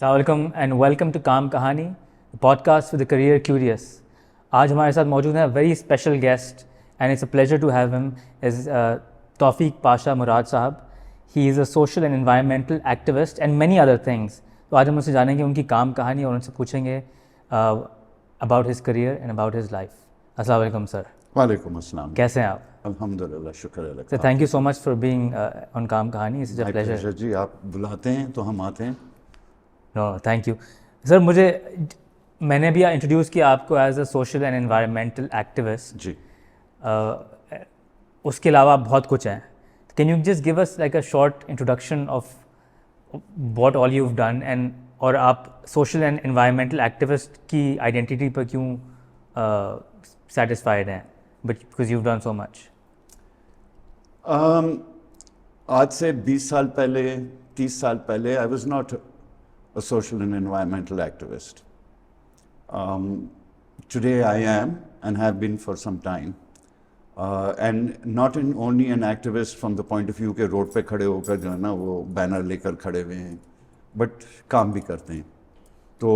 السلام علیکم and welcome to Kaam Kahani podcast with career curious. آج ہمارے ساتھ موجود ہیں very special guest and it's a pleasure to have him is Taufiq Pasha Murad صاحب. He is a social and environmental activist and many other things. تو آج ہم ان سے جانیں گے ان کی کام کہانی اور ان سے پوچھیں گے about his career and about his life. السلام علیکم سر. وعلیکم السلام. کیسے ہیں آپ؟ الحمدللہ، شکر اللہ. Sir thank you so much for being on Kaam Kahani. It's a pleasure. جی آپ بلاتے ہیں تو ہم آتے ہیں. No thank you sir. میں نے بھی انٹروڈیوس کیا آپ کو as a social and environmental activist. جی. اس کے علاوہ بہت کچھ ہیں. Can you just give us like a short introduction of what all you have done and اور آپ سوشل اینڈ انوائرمنٹل ایکٹیوسٹ کی آئیڈینٹی پر کیوں سیٹسفائڈ ہیں because you done so much? آج سے 20 سال پہلے 30 سال پہلے I was not a social and environmental activist. Today I am and have been for some time. And not only an activist from the point of view کہ road پہ کھڑے ہو کر جو ہے نا وہ بینر لے کر کھڑے ہوئے ہیں، بٹ کام بھی کرتے ہیں. تو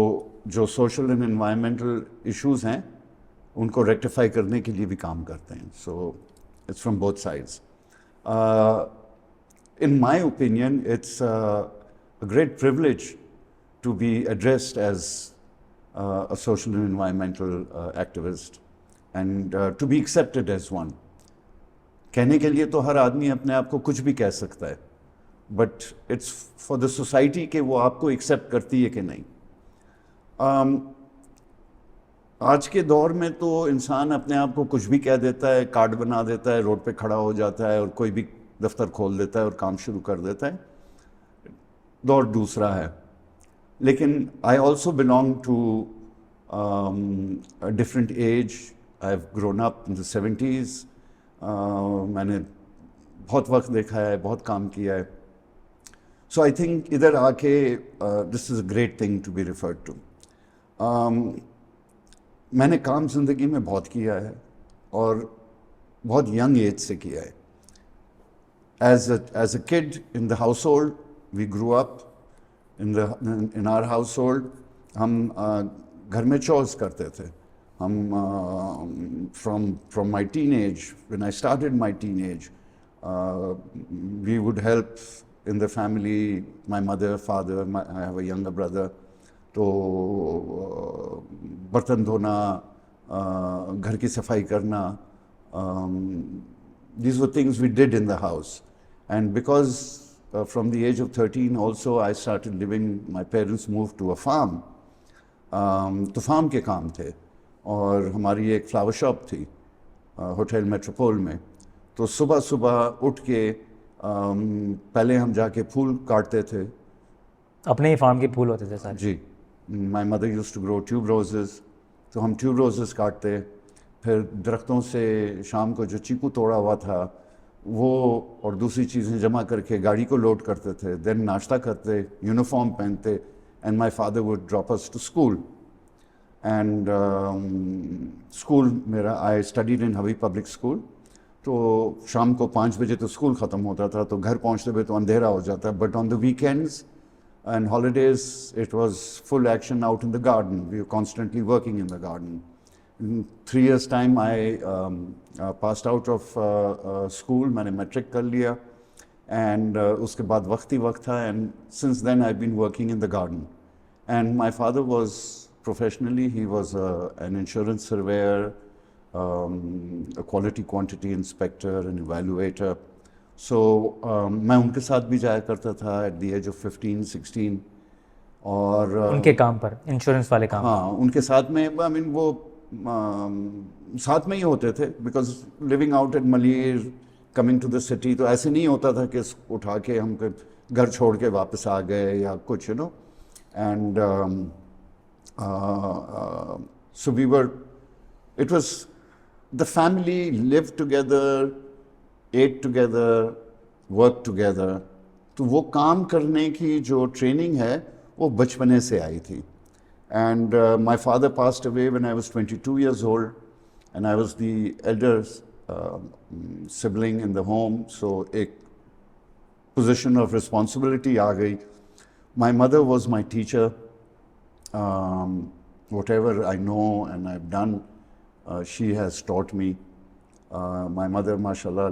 جو سوشل اینڈ انوائرمنٹل ایشوز ہیں ان کو ریکٹیفائی کرنے کے لیے بھی کام کرتے ہیں. So it's from both sides. In my opinion, it's a great privilege to be addressed as a social and environmental activist and to be accepted as one. کہنے کے لیے تو ہر آدمی اپنے آپ کو کچھ بھی کہہ سکتا ہے، but it's for the society کہ وہ آپ کو ایکسیپٹ کرتی ہے کہ نہیں. آج کے دور میں تو انسان اپنے آپ کو کچھ بھی کہہ دیتا ہے، کارڈ بنا دیتا ہے، روڈ پہ کھڑا ہو جاتا ہے اور کوئی بھی دفتر کھول دیتا ہے اور کام شروع کر دیتا ہے. دور دوسرا ہے. لیکن I also belong to a different age. I've grown up in the 70s. میں نے بہت وقت دیکھا ہے، بہت کام کیا ہے. So I think ادھر آ کے this is a great thing to be referred to. میں نے کام زندگی میں بہت کیا ہے اور بہت ینگ ایج سے کیا ہے. As a kid in the household, we grew up in our household. ہم گھر میں چورس کرتے تھے. ہم from my teenage, when I started my teenage, we would help in the family, my mother, father, I have a younger brother. تو برتن دھونا، گھر کی صفائی کرنا, these were things we did in the house. And because from the age of 13 also I started living, my parents moved to a farm. تو form کے کام تھے اور ہماری ایک فلاور شاپ تھی ہوٹل میٹروپول میں. تو صبح صبح اٹھ کے پہلے ہم جا کے پھول کاٹتے تھے. اپنے ہی فارم کے پھول ہوتے تھے سارے؟ جی. My mother used to grow tube roses. تو ہم ٹیوب روزز کاٹتے، پھر درختوں سے شام کو جو چیکو توڑا ہوا تھا وہ اور دوسری چیزیں جمع کر کے گاڑی کو لوڈ کرتے تھے. دین ناشتہ کرتے، یونیفارم پہنتے، and my father would drop us to school. And school میرا I studied in Habib public school. تو شام کو 5 بجے تو اسکول ختم ہوتا تھا، تو گھر پہنچتے ہوئے تو اندھیرا ہو جاتا. But on the weekends and holidays it was full action out in the garden. We were constantly working in the garden. In 3 years time I passed out of school. میں نے میٹرک کر لیا and اس کے بعد وقت ہی وقت تھا, and since then I've been working in the garden. And my father was professionally, he was an insurance surveyor, a quality quantity inspector, an evaluator. So میں ان کے ساتھ بھی جایا کرتا تھا at the age of 15-16. اور ان کے کام پر، انشورنس والے کام؟ ہاں ان کے ساتھ میں I mean وہ ساتھ میں ہی ہوتے تھے because living out at Malir coming to the city. تو ایسے نہیں ہوتا تھا کہ اٹھا کے ہم گھر چھوڑ کے واپس آ گئے یا کچھ and so we were it was the family live together, eat together, work together. تو وہ کام کرنے کی جو ٹریننگ ہے وہ بچپنے سے آئی تھی. And my father passed away when I was 22 years old, and I was the elder sibling in the home. So ایک پوزیشن آف رسپانسبلٹی آ گئی. My mother was my teacher. Whatever I know and I've done, she has taught me. My mother, mashallah,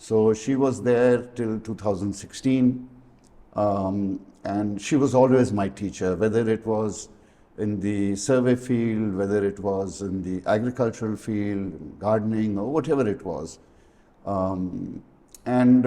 So she was there till 2016, and she was always my teacher, whether it was in the survey field, whether it was in the agricultural field, gardening or whatever it was. And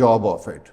job of it.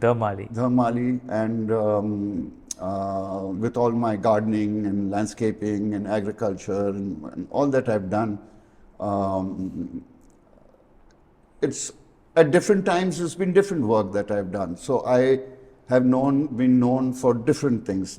The Mali. The Mali. And with all my gardening and landscaping and agriculture and all that I've done, it's at different times it's been different work that I've done. So I have been known for different things.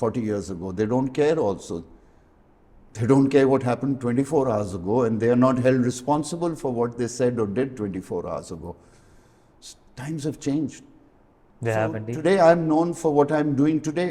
40 years ago. They don't care also. They don't care what happened 24 hours ago, and they are not held responsible for what they said or did 24 hours ago. Times have changed. They have indeed. Today I am known for what I am doing today.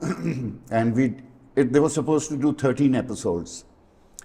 And they were supposed to do 13 episodes,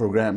program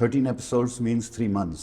13 episodes means 3 months.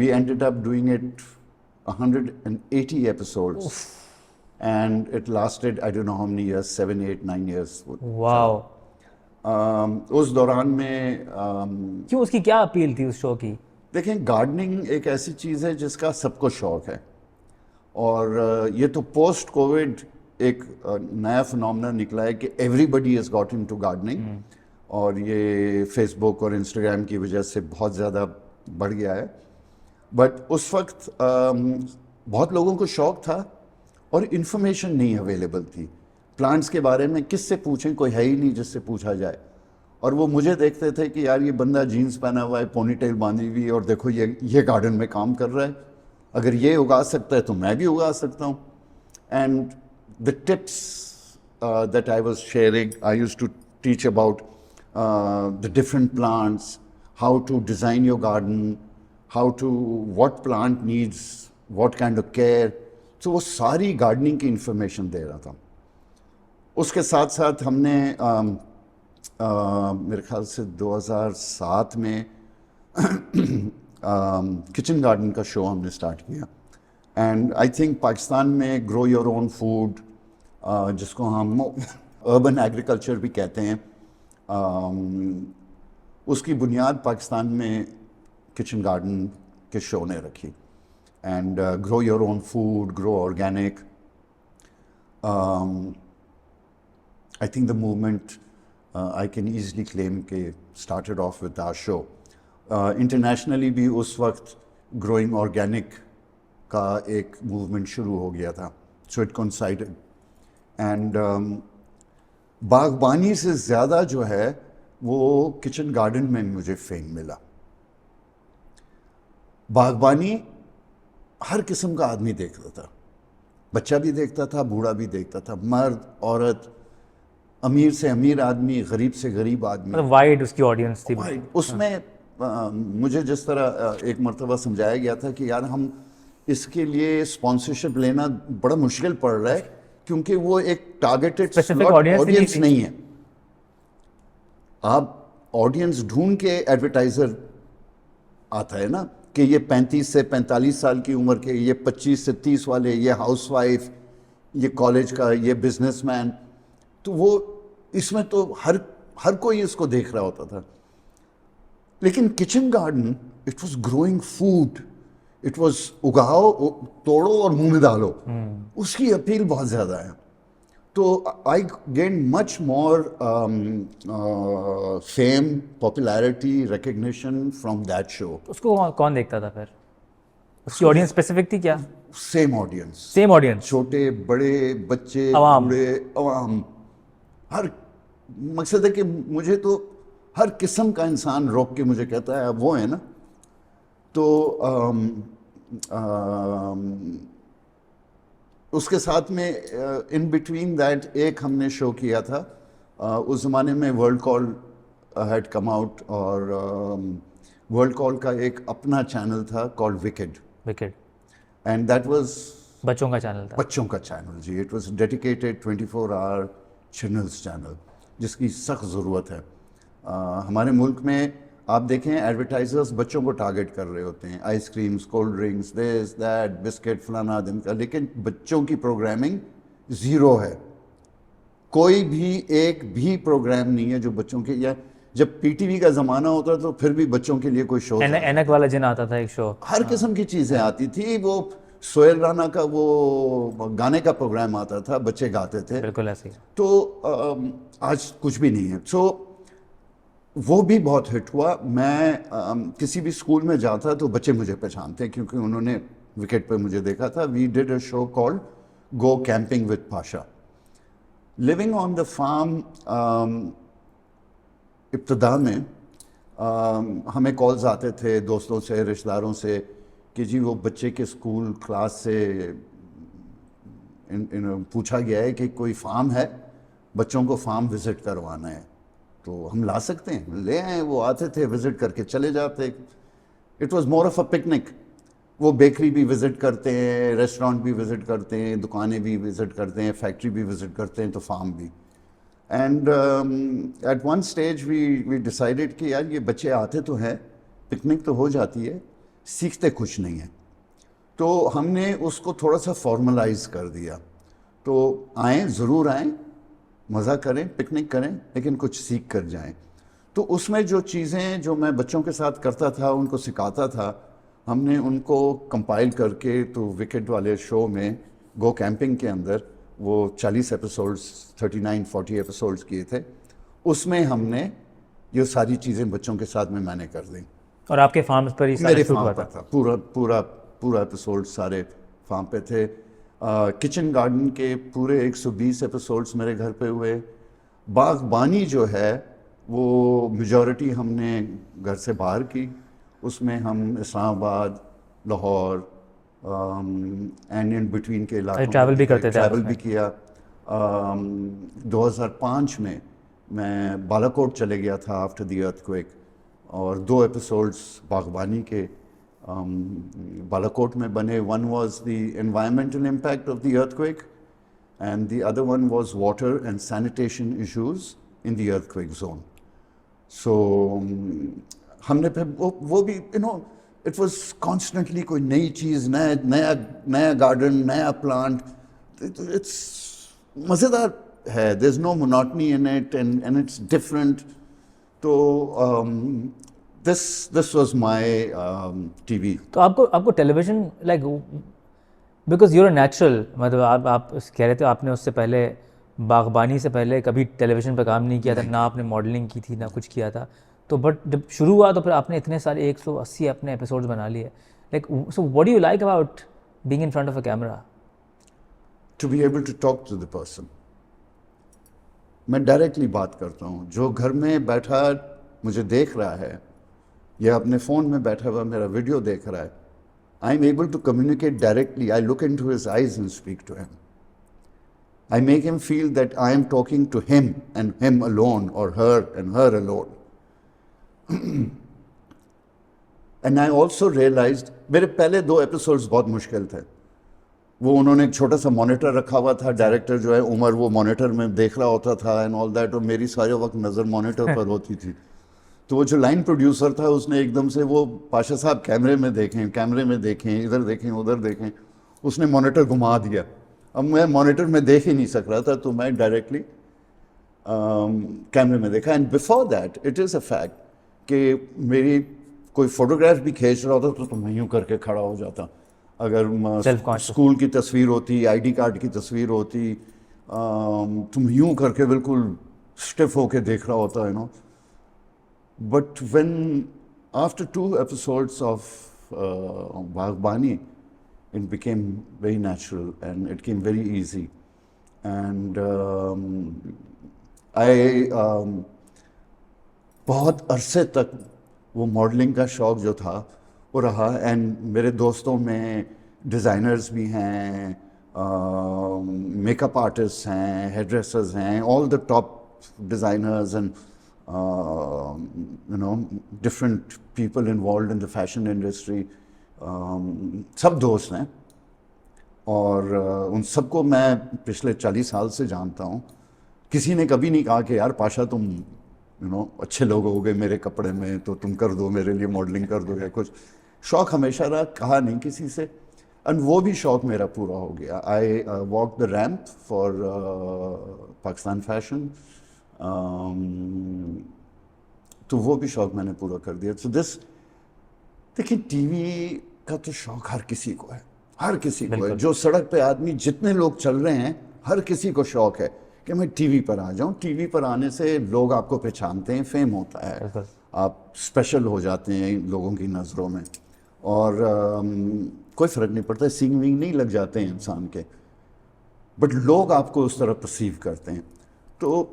We ended up doing it 180 episodes. and it lasted, I don't know how many years, 7, 8, 9 years. واو. اس دوران میں کیوں, اس کی کیا appeal تھی اس شو کی؟ دیکھیں gardening ایک ایسی چیز ہے جس کا سب کو شوق ہے, اور یہ تو پوسٹ کووڈ ایک نیا فنومنا نکلا ہے کہ everybody is got into gardening, اور یہ فیس بک اور انسٹاگرام کی وجہ سے بہت زیادہ بڑھ گیا ہے. بٹ اس وقت بہت لوگوں کو شوق تھا اور انفارمیشن نہیں اویلیبل تھی پلانٹس کے بارے میں. کس سے پوچھیں, کوئی ہے ہی نہیں جس سے پوچھا جائے. اور وہ مجھے دیکھتے تھے کہ یار یہ بندہ جینس پہنا ہوا ہے, پونی ٹیل باندھی ہوئی, اور دیکھو یہ گارڈن میں کام کر رہا ہے, اگر یہ اگا سکتا ہے تو میں بھی اگا سکتا ہوں. And the tips that I was sharing, I used to teach about the different plants, how to design your garden, what plant needs what kind of care. So وہ ساری گارڈننگ کی انفارمیشن دے رہا تھا. اس کے ساتھ ساتھ ہم نے میرے خیال سے 2007 میں کچن گارڈن کا شو ہم نے اسٹارٹ کیا. اینڈ آئی تھنک پاکستان میں گرو یور اون فوڈ, جس کو ہم اربن ایگریکلچر بھی کہتے ہیں, اس کی بنیاد پاکستان میں کچن گارڈن کے شو نے رکھی. And grow your own food, grow organic. I think the movement I can easily claim کہ started off with our show. Internationally بھی اس وقت growing organic کا ایک موومنٹ شروع ہو گیا تھا. So it coincided. And باغبانی سے زیادہ جو ہے وہ کچن گارڈن میں مجھے فیم ملا. باغبانی ہر قسم کا آدمی دیکھتا تھا, بچہ بھی دیکھتا تھا, بوڑھا بھی دیکھتا تھا, مرد, عورت, امیر سے امیر آدمی, غریب سے غریب آدمی. وائڈ اس کی آڈینس تھی. اس میں مجھے جس طرح ایک مرتبہ سمجھایا گیا تھا کہ یار ہم اس کے لیے اسپانسرشپ لینا بڑا مشکل پڑ رہا ہے کیونکہ وہ ایک ٹارگیٹڈ آڈینس نہیں ہے. آپ آڈینس ڈھونڈ کے ایڈورٹائزر آتا ہے نا کہ یہ 35 سے 45 سال کی عمر کے, یہ 25 سے 30 والے, یہ ہاؤس وائف, یہ کالج کا, یہ بزنس مین. تو وہ اس میں تو ہر کوئی اس کو دیکھ رہا ہوتا تھا. لیکن kitchen garden it was growing food, it was اگاؤ, توڑو اور منہ میں ڈالو. اس کی اپیل بہت زیادہ ہے. تو I gain much more fame, popularity, recognition from that show. اس کو کون دیکھتا تھا پھر؟ اس کی آڈینس اسپیسیفک تھی کیا؟ سیم آڈینس, چھوٹے بڑے, بچے, بوڑھے, عوام, ہر. مقصد ہے کہ مجھے تو ہر قسم کا انسان روک کے مجھے کہتا ہے وہ ہے نا. تو اس کے ساتھ میں ان بٹوین دیٹ ایک ہم نے شو کیا تھا. اس زمانے میں World Call had come out, اور ورلڈ کال کا ایک اپنا چینل تھا called wicked. And that was بچوں کا چینل تھا. بچوں کا چینل جی. It was dedicated 24 hour children's channel, جس کی سخت ضرورت ہے. ہمارے ملک میں آپ دیکھیں ایڈورٹائزرز بچوں کو ٹارگیٹ کر رہے ہوتے ہیں, ice creams, cold drinks, this that, biscuit, فلانا دن کا, لیکن بچوں کی پروگرامنگ زیرو ہے. کوئی بھی ایک بھی پروگرام نہیں ہے جو بچوں کے, یا جب پی ٹی وی کا زمانہ ہوتا تو پھر بھی بچوں کے لیے کوئی شو, اینک والا جن آتا تھا ایک شو, ہر قسم کی چیزیں آتی تھی. وہ سہیل رانا کا وہ گانے کا پروگرام آتا تھا, بچے گاتے تھے. بالکل ایسے. تو آج کچھ بھی نہیں ہے. سو وہ بھی بہت ہٹ ہوا. میں کسی بھی اسکول میں جاتا تو بچے مجھے پہچانتے ہیں کیونکہ انہوں نے وکٹ پہ مجھے دیکھا تھا. We did a show called go camping with Pasha. Living on the farm, ابتدا میں ہمیں کالز آتے تھے دوستوں سے, رشتہ داروں سے کہ جی وہ بچے کے اسکول کلاس سے پوچھا گیا ہے کہ کوئی فارم ہے, بچوں کو فارم وزٹ کروانا ہے, تو ہم لا سکتے ہیں. لے آئیں. وہ آتے تھے, وزٹ کر کے چلے جاتے. It was more of a picnic. وہ بیکری بھی وزٹ کرتے ہیں, ریسٹورانٹ بھی وزٹ کرتے ہیں, دکانیں بھی وزٹ کرتے ہیں, فیکٹری بھی وزٹ کرتے ہیں, تو فارم بھی. And at one stage we decided کہ یار یہ بچے آتے تو ہیں, پکنک تو ہو جاتی ہے, سیکھتے کچھ نہیں ہیں. تو ہم نے اس کو تھوڑا سا فارملائز کر دیا. تو آئیں, ضرور آئیں, مزہ کریں, پکنک کریں, لیکن کچھ سیکھ کر جائیں. تو اس میں جو چیزیں جو میں بچوں کے ساتھ کرتا تھا, ان کو سکھاتا تھا, ہم نے ان کو کمپائل کر کے تو وکٹ والے شو میں گو کیمپنگ کے اندر وہ 40 ایپیسوڈز 39-40 ایپیسوڈز کیے تھے. اس میں ہم نے یہ ساری چیزیں بچوں کے ساتھ میں نے کر دیں. اور آپ کے فارم پر ہی میرے فارم پر تھا, پورا ایپیسوڈ سارے فارم پہ تھے. کچن گارڈن کے پورے 120 ایپیسوڈز میرے گھر پہ ہوئے. باغبانی جو ہے وہ میجورٹی ہم نے گھر سے باہر کی. اس میں ہم اسلام آباد, لاہور اینڈ ان بٹوین کے علاقوں ٹریول بھی کرتے تھے, ٹریول بھی کیا. 2005 میں بالاکوٹ چلے گیا تھا آفٹر دی ارتھ کویک, اور 2 ایپیسوڈز باغبانی کے بالاکوٹ میں بنے. One was the environmental impact of the earthquake and the other one was water and sanitation issues in the earthquake zone. So ہم نے پھر وہ بھی اٹ واز کانسٹنٹلی کوئی نئی چیز, نیا گارڈن, نیا پلانٹ. اٹس مزیدار ہے, دیر از نو monotony in it and it's different. تو this was my TV. تو آپ کو television like because you are natural, مطلب آپ کہہ رہے تھے آپ نے اس سے پہلے باغبانی سے پہلے کبھی ٹیلی ویژن پہ کام نہیں کیا تھا, نہ آپ نے ماڈلنگ کی تھی, نہ کچھ کیا تھا. تو بٹ جب شروع ہوا تو پھر آپ نے اتنے سارے 180 اپنے ایپیسوڈز بنا لیے. Like so what do you like about being in front of a camera? To be able to talk to the person. میں ڈائریکٹلی بات کرتا ہوں. جو گھر میں بیٹھا مجھے دیکھ رہا ہے یا اپنے فون میں بیٹھا ہوا میرا ویڈیو دیکھ رہا ہے, I am able to communicate directly. I look into his eyes and speak to him. I make him feel that I am talking to him and him alone or her and her alone. And I also realized میرے پہلے 2 episodes بہت مشکل تھے. وہ انہوں نے ایک چھوٹا سا مانیٹر رکھا ہوا تھا, ڈائریکٹر جو ہے عمر وہ مانیٹر میں دیکھ رہا ہوتا تھا اینڈ آل دیٹ, اور میری سارے وقت نظر مانیٹر پر ہوتی تھی. تو وہ جو لائن پروڈیوسر تھا اس نے ایک دم سے وہ پاشا صاحب کیمرے میں دیکھیں, ادھر دیکھیں, ادھر دیکھیں, اس نے مانیٹر گھما دیا. اب میں مانیٹر میں دیکھ ہی نہیں سک رہا تھا, تو میں ڈائریکٹلی کیمرے میں دیکھا. And before that it is a fact کہ میری کوئی فوٹوگراف بھی کھینچ رہا ہوتا تو میں یوں کر کے کھڑا ہو جاتا. اگر اسکول کی تصویر ہوتی, آئی ڈی کارڈ کی تصویر ہوتی, تم یوں کر کے بالکل اسٹف ہو کے دیکھ رہا ہوتا ہے but when after 2 episodes of باغبانی it became very natural and it came very easy. And بہت عرصے تک وہ ماڈلنگ کا شوق جو تھا وہ رہا. اینڈ میرے دوستوں میں ڈیزائنرز بھی ہیں, میک اپ آرٹسٹ ہیں, ہیئر ڈریسرز ہیں, all the top designers and different people involved in the fashion industry. سب دوست ہیں اور ان سب کو میں پچھلے 40 سال سے جانتا ہوں. کسی نے کبھی نہیں کہا کہ یار پاشا تم اچھے لوگ ہو گئے میرے کپڑے میں تو تم کر دو میرے لیے ماڈلنگ کر دو یا کچھ. شوق ہمیشہ رہا, کہا نہیں کسی سے, اینڈ وہ بھی شوق میرا پورا ہو گیا. I walk the ramp for Pakistan fashion, تو وہ بھی شوق میں نے پورا کر دیا. سو دس دیکھیں ٹی وی کا تو شوق ہر کسی کو ہے, ہر کسی کو ہے. جو سڑک پہ آدمی جتنے لوگ چل رہے ہیں ہر کسی کو شوق ہے کہ میں ٹی وی پر آ جاؤں. ٹی وی پر آنے سے لوگ آپ کو پہچانتے ہیں, فیم ہوتا ہے, آپ اسپیشل ہو جاتے ہیں لوگوں کی نظروں میں, اور کوئی فرق نہیں پڑتا, سینگ وینگ نہیں لگ جاتے ہیں انسان کے, بٹ لوگ آپ کو اس طرح پرسیو کرتے ہیں. تو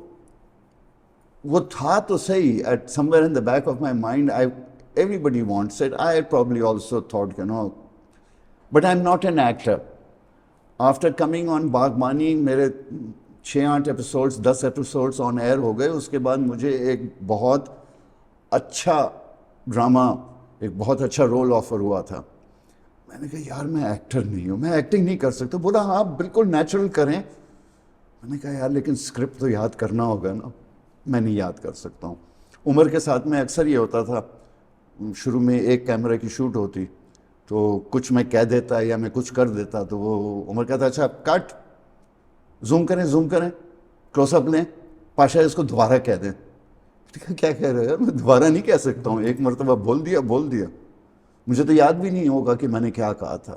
وہ تھا تو صحیح, at somewhere in the back of my mind everybody wants it. I probably also thought, but I'm not an actor. After coming on باغبانی میرے 6-8 ایپیسوڈس 10 ایپیسوڈس آن ایئر ہو گئے. اس کے بعد مجھے ایک بہت اچھا ڈرامہ, ایک بہت اچھا رول آفر ہوا تھا. میں نے کہا یار میں ایکٹر نہیں ہوں, میں ایکٹنگ نہیں کر سکتا. بولا ہاں بالکل نیچرل کریں. میں نے کہا یار لیکن اسکرپٹ تو یاد کرنا ہوگا نا. میں نہیں یاد کر سکتا ہوں. عمر کے ساتھ میں اکثر یہ ہوتا تھا, شروع میں ایک کیمرے کی شوٹ ہوتی تو کچھ میں کہہ دیتا یا میں کچھ کر دیتا تو وہ عمر کہتا اچھا کٹ, زوم کریں, کلوز اپ لیں, پاشا اس کو دوبارہ کہہ دیں. کیا کہہ رہے ہیں؟ میں دوبارہ نہیں کہہ سکتا ہوں, ایک مرتبہ بول دیا. مجھے تو یاد بھی نہیں ہوگا کہ میں نے کیا کہا تھا,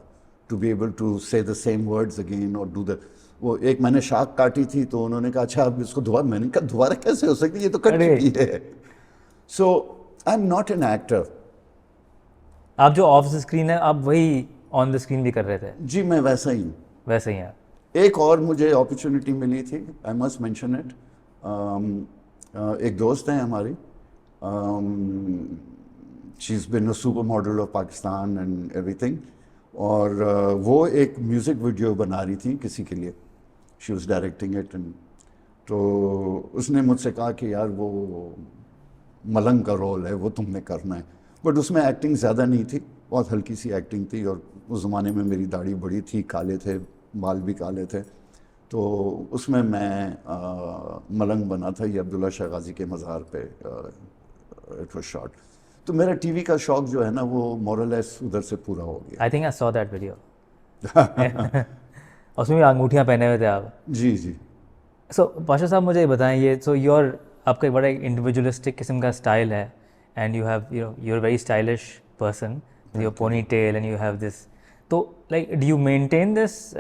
ٹو بی ایبل ٹو سے دا سیم ورڈز اگین اور ڈو دا. وہ ایک میں نے شاخ کاٹی تھی تو انہوں نے کہا اچھا اب اس کو دوبارہ, میں نے کہا دوبارہ کیسے ہو سکتی, یہ تو کٹ چکی ہے. So I am not an actor. آپ جو آف دا اسکرین ہے آپ وہی آن دا اسکرین بھی کر رہے تھے؟ جی میں ویسا ہی ہوں. ویسے ہی ہیں. ایک اور مجھے اپرچونیٹی ملی تھی, آئی مسٹ مینشن اٹ. ایک دوست ہیں ہماری, she has been a super model of Pakistan and everything, اور وہ ایک میوزک ویڈیو بنا رہی تھی کسی کے لیے, شی واز ڈائریکٹنگ اٹ. تو اس نے مجھ سے کہا کہ یار وہ ملنگ کا رول ہے, وہ تم نے کرنا ہے. بٹ اس میں ایکٹنگ زیادہ نہیں تھی, بہت ہلکی سی ایکٹنگ تھی, اور اس زمانے میں میری داڑھی بڑی تھی, کالے تھے, بال بھی کالے تھے, تو اس میں ملنگ بنا تھا. یہ عبداللہ شاہ غازی کے مزار پہ اٹ واز شاٹ. تو میرا ٹی وی کا شوق جو ہے نا وہ مورلیس ادھر سے پورا ہو گیا. I think I saw that video. اس میں بھی انگوٹھیاں پہنے ہوئے تھے آپ. جی جی. سو پاشا صاحب مجھے بتائیں, یہ سو آپ کا ایک بڑا انڈیویجولسٹک قسم کا اسٹائل ہے, and you are very stylish person, your ponytail and you have this. تو like do you maintain this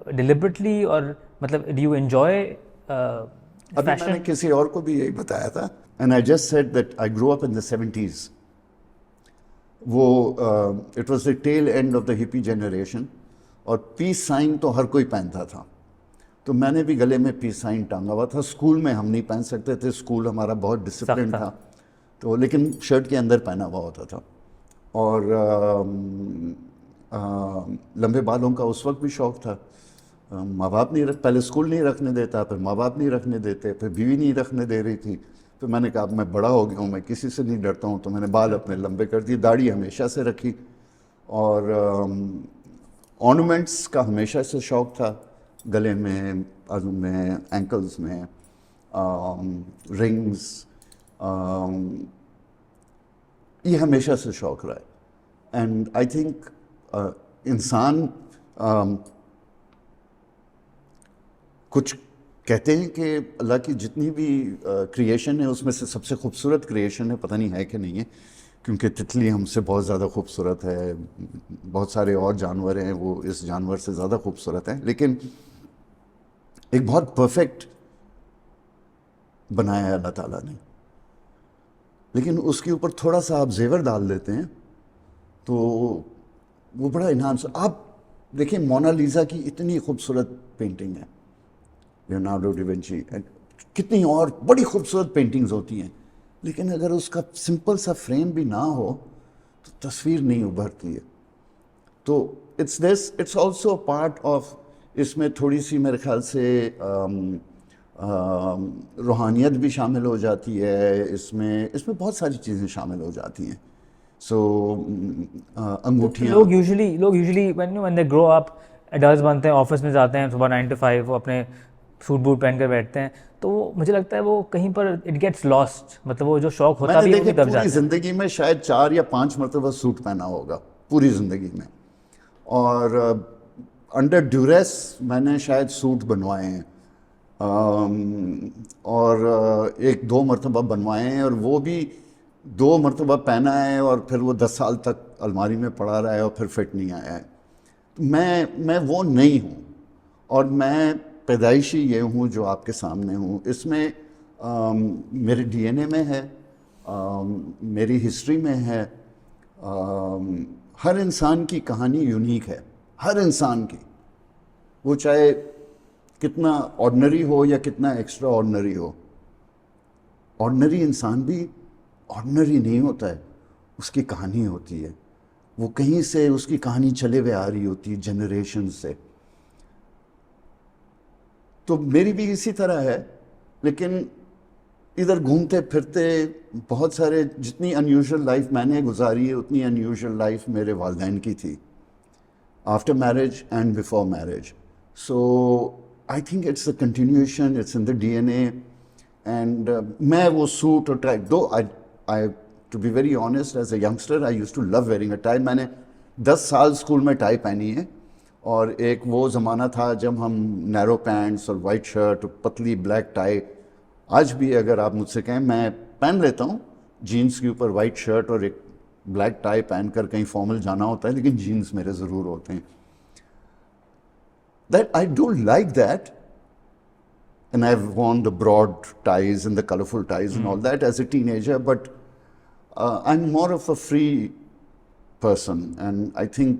deliberately, اور مطلب ڈو یو انجوائے ابھی میں نے کسی اور کو بھی یہی بتایا تھا, and I just said that I grow up in the 70s. وہ it was the tail end of the hippie generation, اور پیس سائن تو ہر کوئی پہنتا تھا, تو میں نے بھی گلے میں پیس سائن ٹانگا ہوا تھا. اسکول میں ہم نہیں پہن سکتے تھے, اسکول ہمارا بہت ڈسپلن تھا, تو لیکن شرٹ کے اندر پہنا ہوا ہوتا تھا. اور لمبے بالوں کا اس وقت بھی شوق تھا. ماں باپ پہلے اسکول نہیں رکھنے دیتا, پھر ماں باپ نہیں رکھنے دیتے, پھر بیوی نہیں رکھنے دے رہی تھی. پھر میں نے کہا اب میں بڑا ہو گیا ہوں, میں کسی سے نہیں ڈرتا ہوں, تو میں نے بال اپنے لمبے کر دیے. داڑھی ہمیشہ سے رکھی, اور آرنامنٹس کا ہمیشہ سے شوق تھا, گلے میں, بازو میں, اینکلز میں, رنگز, یہ ہمیشہ سے شوق رہا ہے. اینڈ آئی تھنک انسان کچھ کہتے ہیں کہ اللہ کی جتنی بھی کریشن ہے اس میں سے سب سے خوبصورت کریشن ہے, پتہ نہیں ہے کہ نہیں ہے, کیونکہ تتلی ہم سے بہت زیادہ خوبصورت ہے, بہت سارے اور جانور ہیں وہ اس جانور سے زیادہ خوبصورت ہیں, لیکن ایک بہت پرفیکٹ بنایا ہے اللہ تعالیٰ نے. لیکن اس کے اوپر تھوڑا سا آپ زیور ڈال دیتے ہیں تو وہ بڑا انہانس. آپ دیکھیں مونا لیزا کی اتنی خوبصورت پینٹنگ ہے, لیونارڈو ڈی وینچی, کتنی اور بڑی خوبصورت پینٹنگز ہوتی ہیں, لیکن اگر اس کا سمپل سا فریم بھی نہ ہو تو تصویر نہیں ابھرتی ہے. تو اٹس آلسو پارٹ آف, اس میں تھوڑی سی میرے خیال سے روحانیت بھی شامل ہو جاتی ہے, اس میں بہت ساری چیزیں شامل ہو جاتی ہیں. سو انگوٹھیاں, لوگ usually when they grow up adults بنتے ہیں, آفس میں جاتے ہیں صبح 9 to 5, وہ اپنے سوٹ بوٹ پہن کر بیٹھتے ہیں, تو مجھے لگتا ہے وہ کہیں پر اٹ گیٹس لاسٹ, مطلب وہ جو شوق ہوتا بھی ہے وہ دب جاتا ہے. پوری زندگی میں شاید 4 یا 5 مرتبہ سوٹ پہنا ہوگا پوری زندگی میں, اور انڈر ڈیوریس میں نے شاید سوٹ بنوائے ہیں, اور 1-2 مرتبہ بنوائے ہیں, اور وہ بھی 2 مرتبہ پہنا ہے اور پھر وہ 10 سال تک الماری میں پڑا رہا ہے اور پھر فٹ نہیں آیا ہے. میں وہ نہیں ہوں, اور میں پیدائشی یہ ہوں جو آپ کے سامنے ہوں. اس میں میرے ڈی این اے میں ہے, میری ہسٹری میں ہے. ہر انسان کی کہانی یونیک ہے, ہر انسان کی, وہ چاہے کتنا آرڈنری ہو یا کتنا ایکسٹرا آرڈنری ہو. آرڈنری انسان بھی آرڈنری نہیں ہوتا ہے, اس کی کہانی ہوتی ہے, وہ کہیں سے اس کی کہانی چلے ہوئے آ رہی ہوتی ہے جنریشن سے. تو میری بھی اسی طرح ہے, لیکن ادھر گھومتے پھرتے بہت سارے, جتنی انیوژل لائف میں نے گزاری ہے اتنی انیوژل لائف میرے والدین کی تھی, after marriage and before marriage. So I think it's a continuation, it's in the D N A. And میں وہ سوٹ اور tie, though I to be very honest as a youngster I used to love wearing a tie. میں نے 10 سال school میں tie پہنی ہے, اور ایک وہ زمانہ تھا جب ہم نیرو پینٹس اور وائٹ شرٹ اور پتلی بلیک ٹائی. آج بھی اگر آپ مجھ سے کہیں میں پہن لیتا ہوں جینس کے اوپر وائٹ شرٹ اور ایک بلیک ٹائی پہن کر کہیں فارمل جانا ہوتا ہے, لیکن جینس میرے ضرور ہوتے ہیں. That I do like that, and I've worn the broad ties and the colorful ties and all that as a teenager, but I'm more of a free person, and I think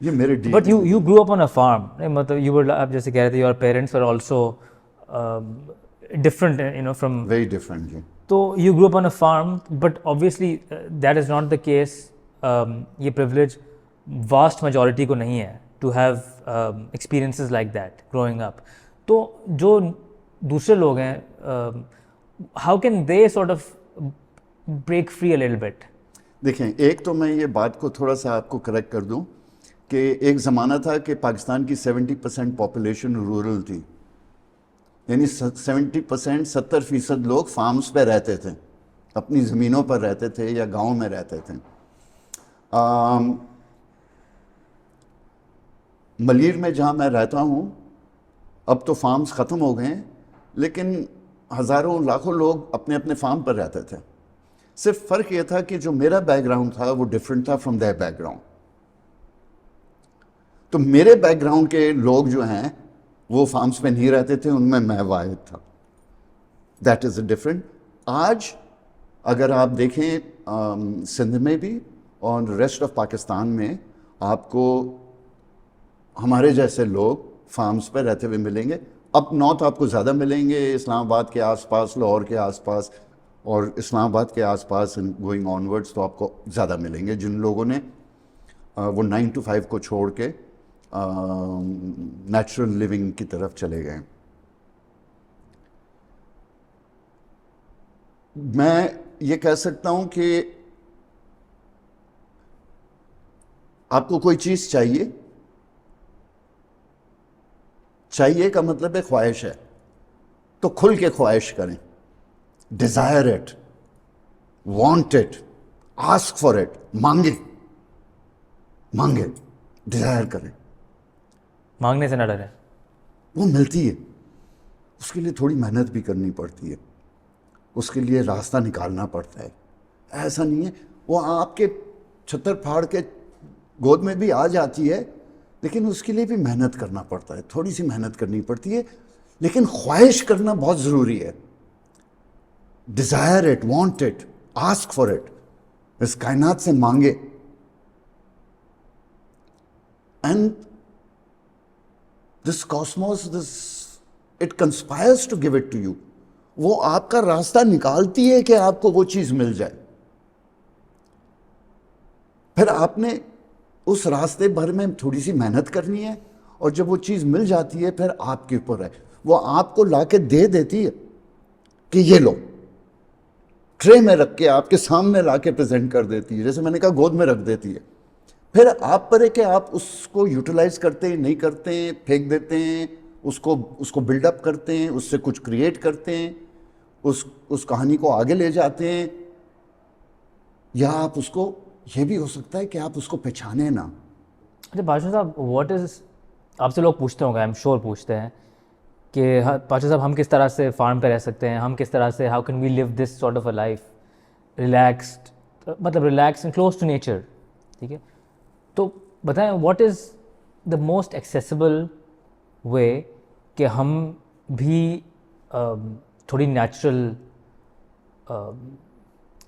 یہ میرے D. But you grew up on a farm. مطلب you were, آپ جیسے کہہ رہے تھے your parents were also different, you know, from. Very different. تو you grew up on a farm, but obviously that is not the case. یہ privilege vast majority کو نہیں ہے to have experiences like that growing up. تو جو دوسرے لوگ ہیں, how can they sort of break free a little bit? دیکھیں, ایک تو میں یہ بات کو تھوڑا سا آپ کو کریکٹ کر دوں کہ ایک زمانہ تھا کہ پاکستان کی 70% پاپولیشن رورل تھی, یعنی 70% 70% لوگ فارمز پہ رہتے تھے, اپنی زمینوں پر رہتے تھے یا گاؤں میں رہتے تھے. ملیر میں جہاں میں رہتا ہوں اب تو فارمز ختم ہو گئے ہیں, لیکن ہزاروں لاکھوں لوگ اپنے اپنے فارم پر رہتے تھے. صرف فرق یہ تھا کہ جو میرا بیک گراؤنڈ تھا وہ ڈفرینٹ تھا فرام دیئر بیک گراؤنڈ. تو میرے بیک گراؤنڈ کے لوگ جو ہیں وہ فارمز پہ نہیں رہتے تھے, ان میں واحد تھا. That is a different. آج اگر آپ دیکھیں سندھ میں بھی اور ریسٹ آف پاکستان میں آپ کو ہمارے جیسے لوگ فارمز پہ رہتے ہوئے ملیں گے. اپ نارتھ آپ کو زیادہ ملیں گے, اسلام آباد کے آس پاس, لاہور کے آس پاس اور اسلام آباد کے آس پاس گوئنگ آن ورڈس تو آپ کو زیادہ ملیں گے جن لوگوں نے وہ 9 to 5 کو چھوڑ کے نیچرل لیونگ کی طرف چلے گئے. میں یہ کہہ سکتا ہوں کہ آپ کو کوئی چیز چاہیے کا مطلب ہے خواہش ہے, تو کھل کے خواہش کریں. Dzire it, want it, ask for it. مانگے, ڈیزائر کریں. مانگنے سے نہ ڈریں. وہ ملتی ہے, اس کے لیے تھوڑی محنت بھی کرنی پڑتی ہے, اس کے لیے راستہ نکالنا پڑتا ہے. ایسا نہیں ہے وہ آپ کے چھتر پھاڑ کے گود میں بھی آ جاتی ہے, لیکن اس کے لیے بھی محنت کرنا پڑتا ہے, تھوڑی سی محنت کرنی پڑتی ہے, لیکن خواہش کرنا بہت ضروری ہے. Desire it, want it, ask for it. اس کائنات سے مانگے, and this cosmos, it conspires to give it to you. وہ آپ کا راستہ نکالتی ہے کہ آپ کو وہ چیز مل جائے. پھر آپ نے اس راستے بھر میں تھوڑی سی محنت کرنی ہے, اور جب وہ چیز مل جاتی ہے پھر آپ کے اوپر ہے, وہ آپ کو لا کے دے دیتی ہے کہ یہ لو, ٹرے میں رکھ کے آپ کے سامنے لا کے پریزنٹ کر دیتی ہے, جیسے میں نے کہا گود میں رکھ دیتی ہے. پھر آپ پر ہے کہ آپ اس کو یوٹیلائز کرتے ہیں, نہیں کرتے ہیں, پھینک دیتے ہیں, اس کو بلڈ اپ کرتے ہیں, اس سے کچھ کریٹ کرتے ہیں, اس کہانی کو آگے لے جاتے ہیں, یا آپ اس کو, یہ بھی ہو سکتا ہے کہ آپ اس کو پہچانے نہ. اچھا بادشاہ صاحب, واٹ از, آپ سے لوگ پوچھتے ہوں گے, آئی ایم شیور پوچھتے ہیں کہ بادشاہ صاحب ہم کس طرح سے فارم پہ رہ سکتے ہیں, ہم کس طرح سے, how can we live this sort of a life relaxed, مطلب relax and close to nature. ٹھیک ہے, تو بتائیں what is the most accessible way کہ ہم بھی تھوڑی نیچرل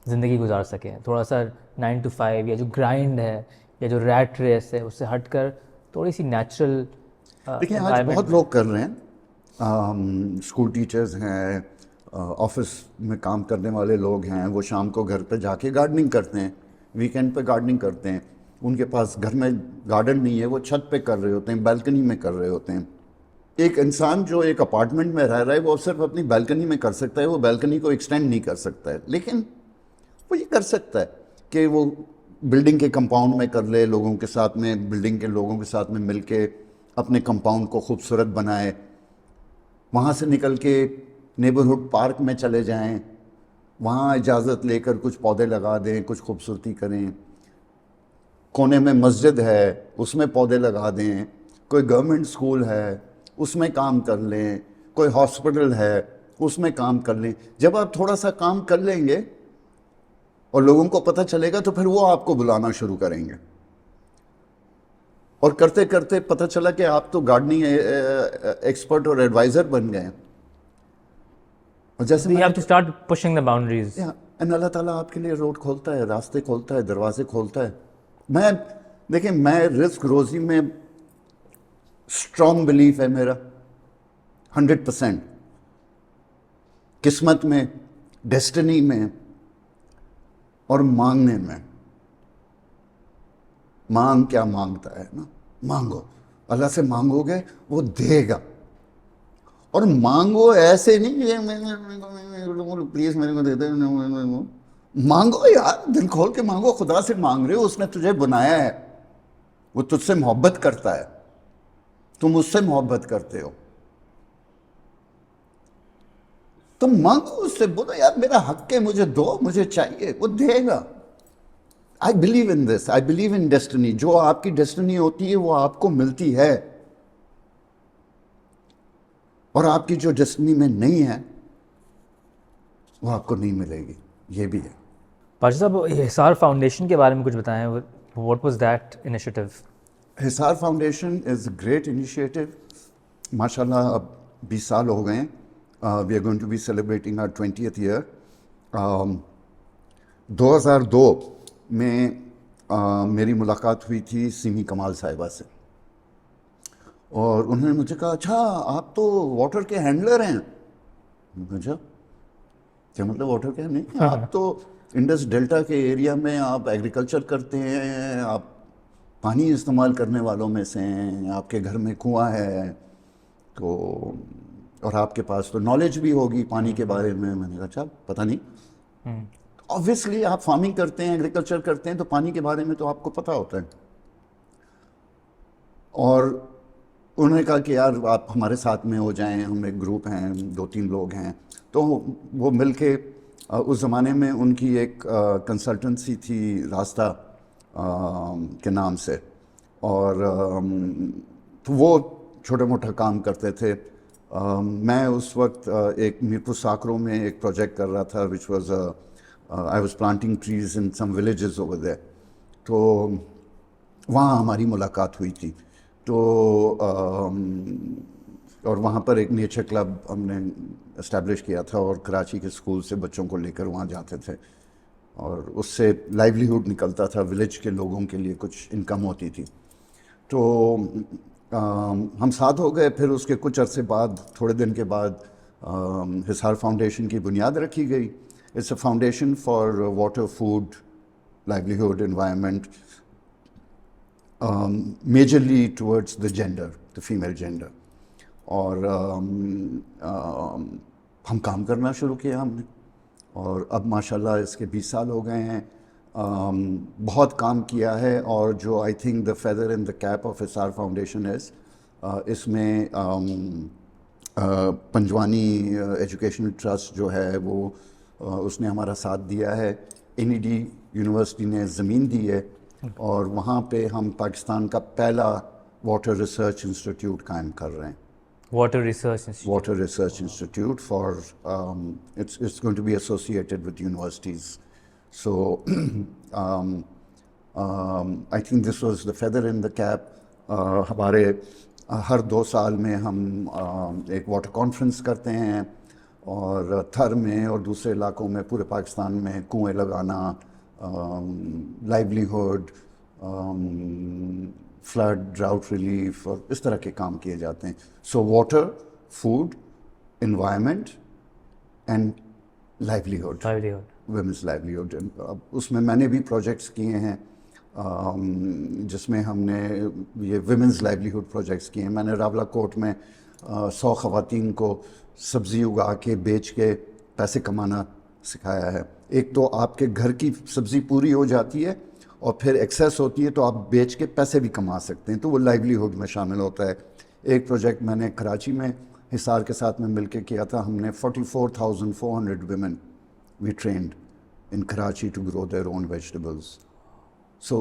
زندگی گزار سکیں, تھوڑا سا 9 to 5 یا جو گرائنڈ ہے یا جو ریٹ ریس ہے اس سے ہٹ کر تھوڑی سی نیچرل. دیکھیں آج بہت لوگ کر رہے ہیں, اسکول ٹیچرز ہیں, آفس میں کام کرنے والے لوگ ہیں, وہ شام کو گھر پہ جا کے گارڈننگ کرتے ہیں, ویکینڈ پہ گارڈننگ کرتے ہیں. ان کے پاس گھر میں گارڈن نہیں ہے, وہ چھت پہ کر رہے ہوتے ہیں, بالکنی میں کر رہے ہوتے ہیں. ایک انسان جو ایک اپارٹمنٹ میں رہ رہا ہے وہ صرف اپنی بالکنی میں کر سکتا ہے, وہ بالکنی کو ایکسٹینڈ نہیں کر سکتا ہے, لیکن وہ یہ کر سکتا ہے کہ وہ بلڈنگ کے کمپاؤنڈ میں کر لے, لوگوں کے ساتھ میں, بلڈنگ کے لوگوں کے ساتھ میں مل کے اپنے کمپاؤنڈ کو خوبصورت بنائے. وہاں سے نکل کے نیبرہڈ پارک میں چلے جائیں, وہاں اجازت لے کر کچھ پودے لگا دیں, کچھ خوبصورتی کریں. کونے میں مسجد ہے اس میں پودے لگا دیں, کوئی گورنمنٹ اسکول ہے اس میں کام کر لیں, کوئی ہاسپٹل ہے اس میں کام کر لیں. جب آپ تھوڑا سا کام کر لیں گے اور لوگوں کو پتہ چلے گا تو پھر وہ آپ کو بلانا شروع کریں گے. اور کرتے کرتے پتہ چلا کہ آپ تو گارڈننگ ایکسپرٹ اور ایڈوائزر بن گئے ہیں. اور جیسے You have to start pushing the boundaries. اللہ تعالیٰ آپ کے لیے روڈ کھولتا ہے, راستے کھولتا ہے, دروازے کھولتا ہے. دیکھیں میں رزق روزی میں اسٹرانگ بلیف ہے میرا 100%. قسمت میں, ڈیسٹنی میں اور مانگنے میں. مانگ کیا مانگتا ہے نا, مانگو, اللہ سے مانگو گے وہ دے گا. اور مانگو ایسے نہیں پلیز میرے کو دے دے, مانگو یار, دل کھول کے مانگو. خدا سے مانگ رہے ہو, اس نے تجھے بنایا ہے, وہ تجھ سے محبت کرتا ہے, تم اس سے محبت کرتے ہو, تم مانگو اس سے, بولو یار میرا حق ہے, مجھے دو, مجھے چاہیے, وہ دے گا. I believe in this, I believe in destiny. جو آپ کی ڈیسٹنی ہوتی ہے وہ آپ کو ملتی ہے, اور آپ کی جو ڈیسٹنی میں نہیں ہے وہ آپ کو نہیں ملے گی. یہ بھی ہے. پاشا صاحب, حصار فاؤنڈیشن کے بارے میں کچھ بتائیں. What was that initiative? Hisaar foundation is a great initiative. ماشاء اللہ اب 20 سال ہو گئے ہیں. We are going to be celebrating our 20th year. 2002 میں میری ملاقات ہوئی تھی سیمی کمال صاحبہ سے, اور انہوں نے مجھے کہا اچھا آپ تو واٹر کے ہینڈلر ہیں. اچھا کیا مطلب واٹر کے؟ نہیں, آپ تو انڈس ڈیلٹا کے ایریا میں آپ ایگریکلچر کرتے ہیں, آپ پانی استعمال کرنے والوں میں سے ہیں, آپ کے گھر میں کنواں ہے تو, اور آپ کے پاس تو نالج بھی ہوگی پانی کے بارے میں. میں نے کہا اچھا پتہ نہیں. آبویسلی آپ فارمنگ کرتے ہیں, ایگریکلچر کرتے ہیں, تو پانی کے بارے میں تو آپ کو پتہ ہوتا ہے. اور انہوں نے کہا کہ یار آپ ہمارے ساتھ میں ہو جائیں, ہم ایک گروپ ہیں, 2-3 لوگ ہیں. تو وہ مل کے, اس زمانے میں ان کی ایک کنسلٹنسی تھی راستہ کے نام سے, اور تو وہ چھوٹا موٹا کام کرتے تھے. میں اس وقت ایک میرپور ساکروں میں ایک پروجیکٹ کر رہا تھا which was I was planting trees in some villages over there. تو وہاں ہماری ملاقات ہوئی تھی. تو اور وہاں پر ایک نیچر کلب ہم نے اسٹیبلش کیا تھا, اور کراچی کے اسکول سے بچوں کو لے کر وہاں جاتے تھے, اور اس سے لائیولیہوڈ نکلتا تھا, ولیج کے لوگوں کے لیے کچھ انکم ہوتی تھی. تو ہم ساتھ ہو گئے. پھر اس کے کچھ عرصے بعد, تھوڑے دن کے بعد, حصار فاؤنڈیشن کی بنیاد رکھی گئی. It's a foundation for water, food, livelihood, environment, majorly towards the gender, the female gender. اور ہم کام کرنا شروع کیا ہم نے, اور اب ماشاءاللہ اس کے 20 سال ہو گئے ہیں. بہت کام کیا ہے, اور جو I think the feather in the cap of Hisar foundation is, اس میں پنجوانی ایجوکیشنل ٹرسٹ جو ہے وہ اس نے ہمارا ساتھ دیا ہے. NED یونیورسٹی نے زمین دی ہے, اور وہاں پہ ہم پاکستان کا پہلا واٹر ریسرچ انسٹیٹیوٹ قائم کر رہے ہیں. Water research institute for it's going to be associated with universities. So I think this was the feather in the cap. ہمارے ہر 2 سال میں ہم ایک واٹر کانفرنس کرتے ہیں, اور تھر میں اور دوسرے علاقوں میں پورے پاکستان میں کنویں لگانا, لائیولیہوڈ, فلڈ, ڈراؤٹ ریلیف, اور اس طرح کے کام کیے جاتے ہیں. So water, food, environment and livelihood, women's livelihood. اب اس میں نے بھی پروجیکٹس کیے ہیں جس میں ہم نے یہ ویمنس لائیولیہوڈ پروجیکٹس کیے ہیں. میں نے راولا کوٹ میں 100 خواتین کو سبزی اگا کے بیچ کے پیسے کمانا سکھایا ہے. ایک تو آپ کے گھر کی سبزی پوری ہو جاتی ہے, اور پھر ایکسیس ہوتی ہے تو آپ بیچ کے پیسے بھی کما سکتے ہیں, تو وہ لائیولیہوڈ میں شامل ہوتا ہے. ایک پروجیکٹ میں نے کراچی میں حصار کے ساتھ میں مل کے کیا تھا. ہم نے 44,400 women we trained in Karachi to grow their own vegetables. So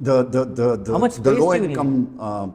How much the space low do you need? income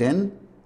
10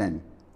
10.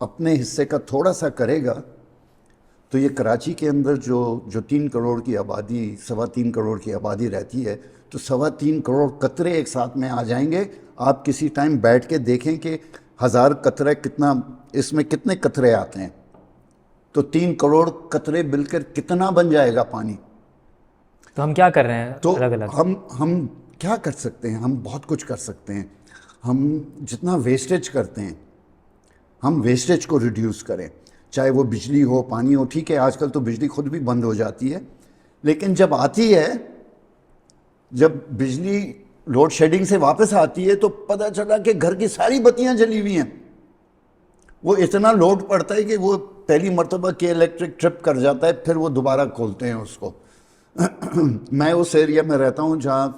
اپنے حصے کا تھوڑا سا کرے گا تو یہ کراچی کے اندر جو 3 کروڑ کی آبادی 3.25 کروڑ کی آبادی رہتی ہے تو 3.25 کروڑ قطرے ایک ساتھ میں آ جائیں گے. آپ کسی ٹائم بیٹھ کے دیکھیں کہ 1000 قطرے کتنا, اس میں کتنے قطرے آتے ہیں, تو 3 کروڑ قطرے مل کر کتنا بن جائے گا پانی. تو ہم کیا کر رہے ہیں تو الگ الگ؟ ہم کیا کر سکتے ہیں؟ ہم بہت کچھ کر سکتے ہیں. ہم جتنا ویسٹیج کرتے ہیں ہم ویسٹیج کو ریڈیوس کریں, چاہے وہ بجلی ہو پانی ہو. ٹھیک ہے آج کل تو بجلی خود بھی بند ہو جاتی ہے, لیکن جب آتی ہے, جب بجلی لوڈ شیڈنگ سے واپس آتی ہے تو پتہ چلا کہ گھر کی ساری بتیاں جلی ہوئی ہیں. وہ اتنا لوڈ پڑتا ہے کہ وہ پہلی مرتبہ کے الیکٹرک ٹرپ کر جاتا ہے, پھر وہ دوبارہ کھولتے ہیں اس کو. میں اس ایریا میں رہتا ہوں جہاں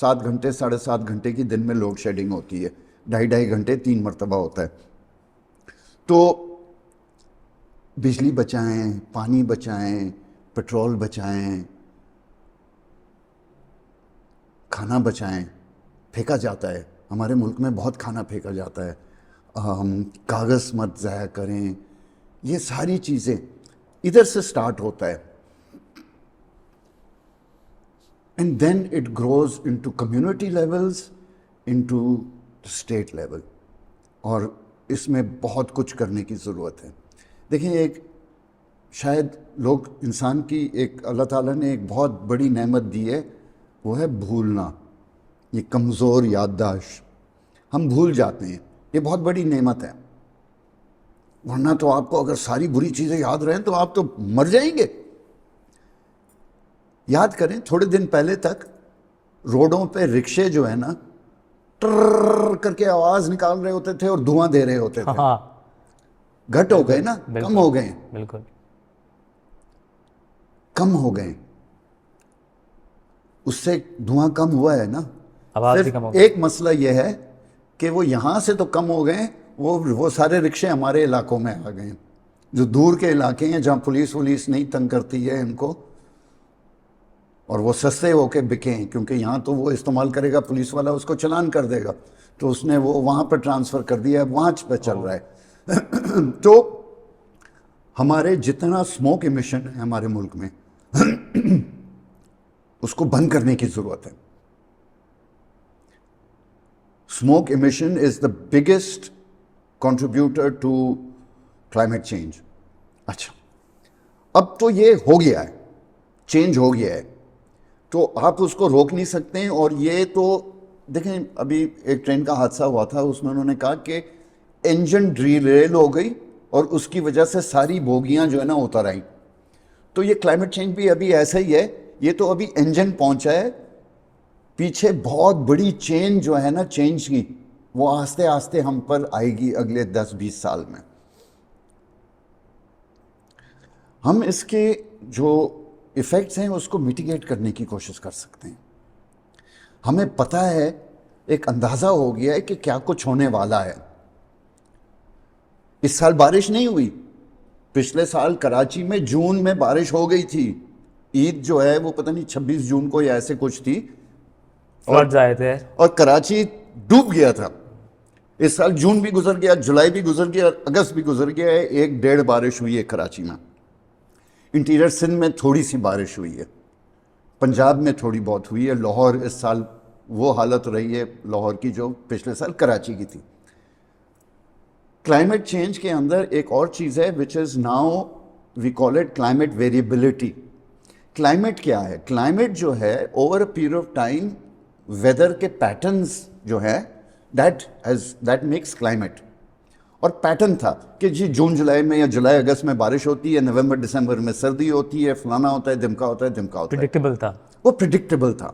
7 گھنٹے 7.5 گھنٹے کی دن میں لوڈ شیڈنگ ہوتی ہے, 2.5 گھنٹے 3 مرتبہ ہوتا ہے. تو بجلی بچائیں, پانی بچائیں, پیٹرول بچائیں, کھانا بچائیں. پھینکا جاتا ہے ہمارے ملک میں, بہت کھانا پھینکا جاتا ہے. کاغذ مت ضائع کریں. یہ ساری چیزیں ادھر سے سٹارٹ ہوتا ہے, and then it grows into community levels, into state level. اور اس میں بہت کچھ کرنے کی ضرورت ہے. دیکھیں ایک شاید لوگ انسان کی ایک اللہ تعالیٰ نے ایک بہت بڑی نعمت دی ہے, وہ ہے بھولنا, یہ کمزور یادداشت. ہم بھول جاتے ہیں, یہ بہت بڑی نعمت ہے. ورنہ تو آپ کو اگر ساری بری چیزیں یاد رہیں تو آپ تو مر جائیں گے. یاد کریں تھوڑے دن پہلے تک روڈوں پہ رکشے جو ہے نا ٹر کر کے آواز نکال رہے ہوتے تھے اور دھواں دے رہے ہوتے تھے. ہاں گھٹ ہو گئے نا, کم ہو گئے, بالکل کم ہو گئے. اس سے دھواں کم ہوا ہے نا. آواز بھی صرف کم ہو گئی. ایک مسئلہ یہ ہے کہ وہ یہاں سے تو کم ہو گئے, وہ سارے رکشے ہمارے علاقوں میں آ گئے, جو دور کے علاقے ہیں جہاں پولیس نہیں تنگ کرتی ہے ان کو, اور وہ سستے ہو کے بکیں, کیونکہ یہاں تو وہ استعمال کرے گا پولیس والا, اس کو چلان کر دے گا, تو اس نے وہ وہاں پہ ٹرانسفر کر دیا ہے, وہاں پہ چل رہا ہے. تو ہمارے جتنا سموک ایمیشن ہے ہمارے ملک میں اس کو بند کرنے کی ضرورت ہے. Smoke emission is the biggest contributor to climate change. اچھا اب تو یہ ہو گیا ہے, چینج ہو گیا ہے, تو آپ اس کو روک نہیں سکتے ہیں. اور یہ تو دیکھیں ابھی ایک ٹرین کا حادثہ ہوا تھا, اس میں انہوں نے کہا کہ انجن ریل ہو گئی اور اس کی وجہ سے ساری بوگیاں جو ہے نا اتر آئیں. تو یہ کلائمیٹ چینج بھی ابھی ایسا ہی ہے, یہ تو ابھی انجن پہنچا ہے, پیچھے بہت بڑی چین جو ہے نا چینج کی, وہ آہستہ آہستہ ہم پر آئے گی اگلے 10-20 سال میں. ہم اس کے جو ایفیکٹس ہیں اس کو میٹیگیٹ کرنے کی کوشش کر سکتے ہیں. ہمیں پتہ ہے, ایک اندازہ ہو گیا ہے کہ کیا کچھ ہونے والا ہے. اس سال بارش نہیں ہوئی, پچھلے سال کراچی میں جون میں بارش ہو گئی تھی. عید جو ہے وہ پتہ نہیں 26 جون کو یا ایسے کچھ تھی, فلڈز آئے تھے اور کراچی ڈوب گیا تھا. اس سال جون بھی گزر گیا, جولائی بھی گزر گیا, اگست بھی گزر گیا ہے, 1-1.5 بارش ہوئی ہے کراچی میں. انٹیریئر سندھ میں تھوڑی سی بارش ہوئی ہے, پنجاب میں تھوڑی بہت ہوئی ہے. لاہور اس سال وہ حالت رہی ہے لاہور کی جو پچھلے سال کراچی کی تھی. کلائمیٹ چینج کے اندر ایک اور چیز ہے which is now we call it climate variability. Climate کیا ہے؟ کلائمیٹ جو ہے over a period of time weather کے پیٹرنز جو ہے دیٹ میکس کلائمیٹ. اور پیٹرن تھا کہ جی جون جولائی میں یا جولائی اگست میں بارش ہوتی ہے, نومبر دسمبر میں سردی ہوتی ہے, فلانا ہوتا ہے, دمکا ہوتا ہے, دمکا ہوتا ہے. پریڈکٹیبل تھا, وہ پریڈکٹیبل تھا.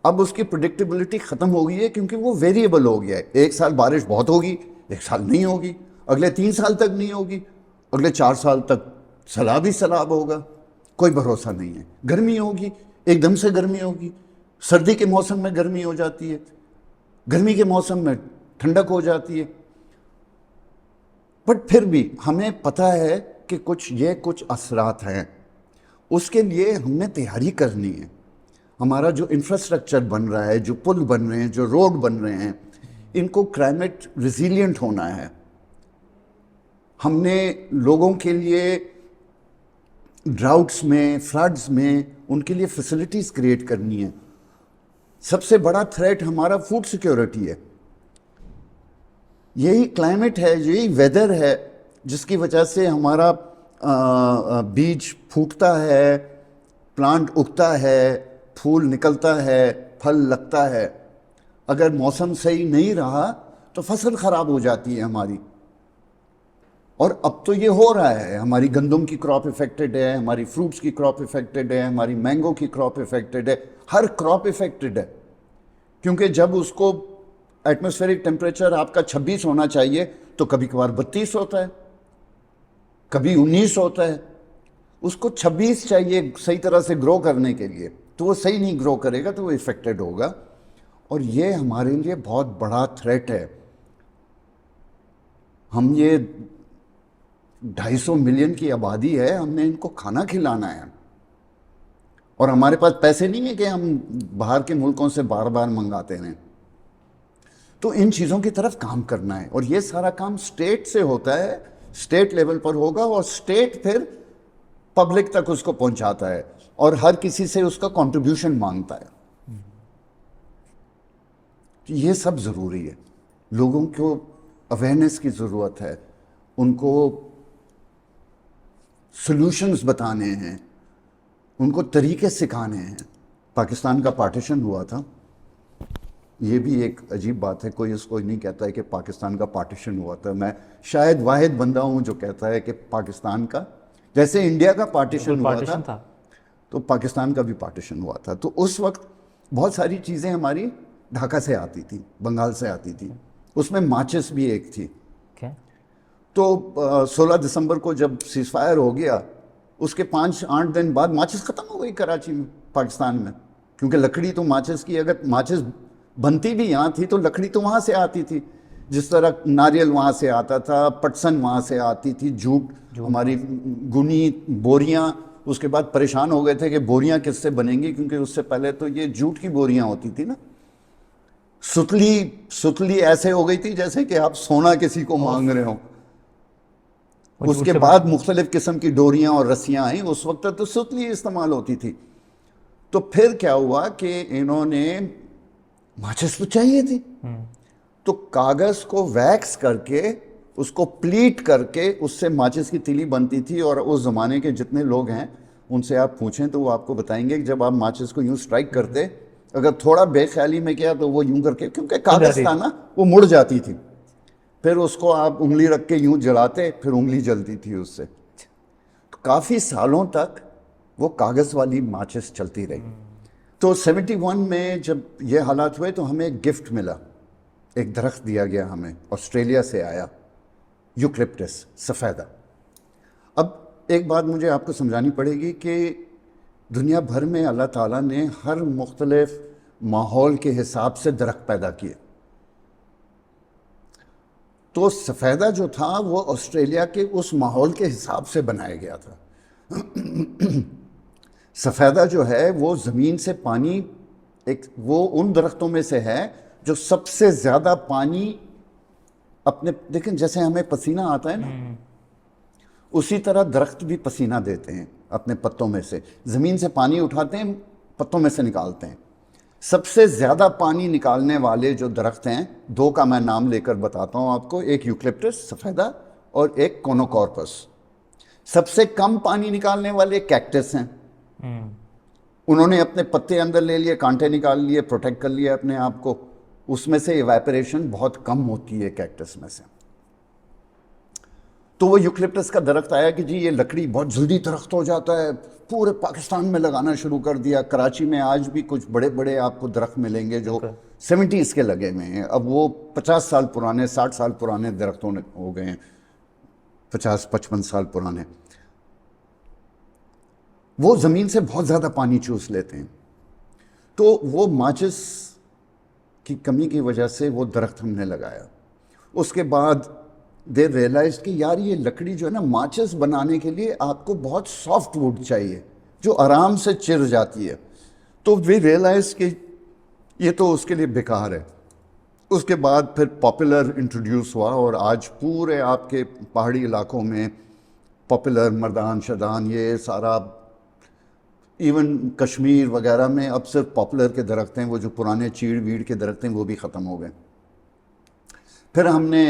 اب اس کی پریڈکٹیبلٹی ختم ہو گئی ہے کیونکہ وہ ویریبل ہو گیا ہے. ایک سال بارش بہت ہوگی, ایک سال نہیں ہوگی, اگلے 3 سال تک نہیں ہوگی, اگلے 4 سال تک سیلاب ہی سیلاب ہوگا, کوئی بھروسہ نہیں ہے. گرمی ہوگی, ایک دم سے گرمی ہوگی, سردی کے موسم میں گرمی ہو جاتی ہے, گرمی کے موسم میں ٹھنڈک ہو جاتی ہے. بٹ پھر بھی ہمیں پتہ ہے کہ کچھ اثرات ہیں, اس کے لیے ہم نے تیاری کرنی ہے. ہمارا جو انفراسٹرکچر بن رہا ہے, جو پل بن رہے ہیں, جو روڈ بن رہے ہیں, ان کو کلائمیٹ ریزیلینٹ ہونا ہے. ہم نے لوگوں کے لیے ڈراؤٹس میں، فلڈز میں ان کے لیے فیسلٹیز کریٹ کرنی ہے. سب سے بڑا تھریٹ ہمارا فوڈ سیکیورٹی ہے. یہی کلائمیٹ ہے، یہی ویدر ہے جس کی وجہ سے ہمارا بیج پھوٹتا ہے، پلانٹ اگتا ہے، پھول نکلتا ہے، پھل لگتا ہے. اگر موسم صحیح نہیں رہا تو فصل خراب ہو جاتی ہے ہماری. اور اب تو یہ ہو رہا ہے، ہماری گندم کی کراپ افیکٹڈ ہے، ہماری فروٹس کی کراپ افیکٹڈ ہے، ہماری مینگو کی کراپ افیکٹڈ ہے، ہر کراپ افیکٹڈ ہے. کیونکہ جب اس کو ایٹماسفیرک ٹیمپریچر آپ کا 26 ہونا چاہیے تو کبھی کبھار 32 ہوتا ہے، کبھی 19 ہوتا ہے. اس کو 26 چاہیے صحیح طرح سے گرو کرنے کے لیے، تو وہ صحیح نہیں گرو کرے گا تو وہ افیکٹڈ ہوگا. اور یہ ہمارے لیے بہت بڑا تھریٹ ہے. ہم یہ 250 ملین کی آبادی ہے، ہم نے ان کو کھانا کھلانا ہے، اور ہمارے پاس پیسے نہیں ہیں کہ ہم باہر کے ملکوں سے بار بار منگاتے ہیں. تو ان چیزوں کی طرف کام کرنا ہے، اور یہ سارا کام اسٹیٹ سے ہوتا ہے، اسٹیٹ لیول پر ہوگا، اور اسٹیٹ پھر پبلک تک اس کو پہنچاتا ہے اور ہر کسی سے اس کا کنٹریبیوشن مانگتا ہے. یہ سب ضروری ہے. لوگوں کو اویئرنیس کی ضرورت ہے، ان کو سلوشنز بتانے ہیں، ان کو طریقے سکھانے ہیں. پاکستان کا پارٹیشن ہوا تھا، یہ بھی ایک عجیب بات ہے، کوئی اس کو نہیں کہتا ہے کہ پاکستان کا پارٹیشن ہوا تھا. میں شاید واحد بندہ ہوں جو کہتا ہے کہ پاکستان کا، جیسے انڈیا کا پارٹیشن ہوا تھا تو پاکستان کا بھی پارٹیشن ہوا تھا. تو اس وقت بہت ساری چیزیں ہماری ڈھاکہ سے آتی تھی، بنگال سے آتی تھی، اس میں ماچس بھی ایک تھی. تو 16 دسمبر کو جب سیز فائر ہو گیا، اس کے 5-8 دن بعد ماچس ختم ہو گئی کراچی میں، پاکستان میں. کیونکہ لکڑی تو ماچس کی، اگر ماچس بنتی بھی یہاں تھی تو لکڑی تو وہاں سے آتی تھی. جس طرح ناریل وہاں سے آتا تھا، پٹسن وہاں سے آتی تھی، جھوٹ ہماری گنی، بوریاں. اس کے بعد پریشان ہو گئے تھے کہ بوریاں کس سے بنیں گی، کیونکہ اس سے پہلے تو یہ جھوٹ کی بوریاں ہوتی تھی نا. ستلی ایسے ہو گئی تھی جیسے کہ آپ سونا کسی کو مانگ رہے ہوں. اس کے بعد مختلف قسم کی ڈوریاں اور رسیاں آئیں، اس وقت تو ستلی استعمال ہوتی تھی. تو پھر کیا ہوا کہ انہوں نے ماچس تو چاہیے تھی، تو کاغذ کو ویکس کر کے اس کو پلیٹ کر کے اس سے ماچس کی تیلی بنتی تھی. اور اس زمانے کے جتنے لوگ ہیں ان سے آپ پوچھیں تو وہ آپ کو بتائیں گے کہ جب آپ ماچس کو یوں سٹرائک کرتے، اگر تھوڑا بے خیالی میں کیا تو وہ یوں کر کے، کیونکہ کاغذ تھا نا، وہ مڑ جاتی تھی. پھر اس کو آپ انگلی رکھ کے یوں جلاتے، پھر انگلی جلتی تھی اس سے. کافی سالوں تک وہ کاغذ والی ماچس چلتی رہی. تو 71 میں جب یہ حالات ہوئے تو ہمیں ایک گفٹ ملا، ایک درخت دیا گیا ہمیں، آسٹریلیا سے آیا، یوکلپٹس، سفیدہ. اب ایک بات مجھے آپ کو سمجھانی پڑے گی کہ دنیا بھر میں اللہ تعالیٰ نے ہر مختلف ماحول کے حساب سے درخت پیدا کیے. تو سفیدہ جو تھا وہ آسٹریلیا کے اس ماحول کے حساب سے بنایا گیا تھا. سفیدہ جو ہے وہ زمین سے پانی، وہ ان درختوں میں سے ہے جو سب سے زیادہ پانی اپنے، دیکھیں جیسے ہمیں پسینہ آتا ہے نا، اسی طرح درخت بھی پسینہ دیتے ہیں اپنے پتوں میں سے. زمین سے پانی اٹھاتے ہیں، پتوں میں سے نکالتے ہیں. سب سے زیادہ پانی نکالنے والے جو درخت ہیں، 2 کا میں نام لے کر بتاتا ہوں آپ کو، ایک یوکلپٹس سفیدہ اور ایک کونوکارپس. سب سے کم پانی نکالنے والے کیکٹس ہیں. انہوں نے اپنے پتے اندر لے لیے، کانٹے نکال لیے، پروٹیکٹ کر لیا اپنے آپ کو. اس میں سے ایویپریشن بہت کم ہوتی ہے کیکٹس میں سے. تو وہ یوکلپٹس کا درخت آیا کہ جی یہ لکڑی بہت جلدی درخت ہو جاتا ہے، پورے پاکستان میں لگانا شروع کر دیا. کراچی میں آج بھی کچھ بڑے بڑے آپ کو درخت ملیں گے جو 70s کے لگے ہوئے ہیں. اب وہ 50 سال پرانے، 60 سال پرانے درختوں ہو گئے ہیں، 50-55 سال پرانے. وہ زمین سے بہت زیادہ پانی چوس لیتے ہیں. تو وہ ماچس کی کمی کی وجہ سے وہ درخت ہم نے لگایا. اس کے بعد دے ریئلائز کہ یار یہ لکڑی جو ہے نا، ماچس بنانے کے لیے آپ کو بہت سافٹ ووڈ چاہیے جو آرام سے چر جاتی ہے. تو وی ریئلائز کہ یہ تو اس کے لیے بیکار ہے. اس کے بعد پھر پاپولر انٹروڈیوس ہوا اور آج پورے آپ کے پہاڑی علاقوں میں پاپولر، مردان شدان، یہ سارا، ایون کشمیر وغیرہ میں اب صرف پاپولر کے درخت ہیں، وہ جو پرانے چیڑ ویڑ کے درخت ہیں وہ بھی ختم ہو گئے. پھر ہم نے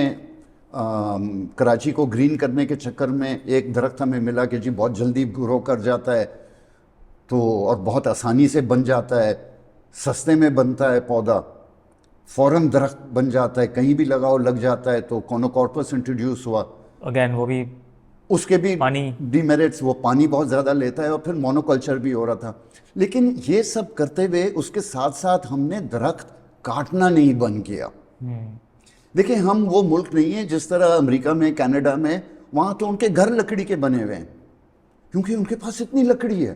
کراچی کو گرین کرنے کے چکر میں ایک درخت ہمیں ملا کہ جی بہت جلدی گرو کر جاتا ہے تو اور بہت آسانی سے بن جاتا ہے، سستے میں بنتا ہے پودا، فوراً درخت بن جاتا ہے، کہیں بھی لگاؤ لگ جاتا ہے. تو کونوکارپس انٹروڈیوس ہوا. اگین وہ بھی اس کے بھی پانی ڈی میرٹس، وہ پانی بہت زیادہ لیتا ہے اور پھر مونو کلچر بھی ہو رہا تھا. لیکن یہ سب کرتے ہوئے اس کے ساتھ ساتھ ہم نے درخت کاٹنا نہیں بند کیا. دیکھیں ہم وہ ملک نہیں ہیں جس طرح امریکہ میں، کینیڈا میں، وہاں تو ان کے گھر لکڑی کے بنے ہوئے ہیں کیونکہ ان کے پاس اتنی لکڑی ہے.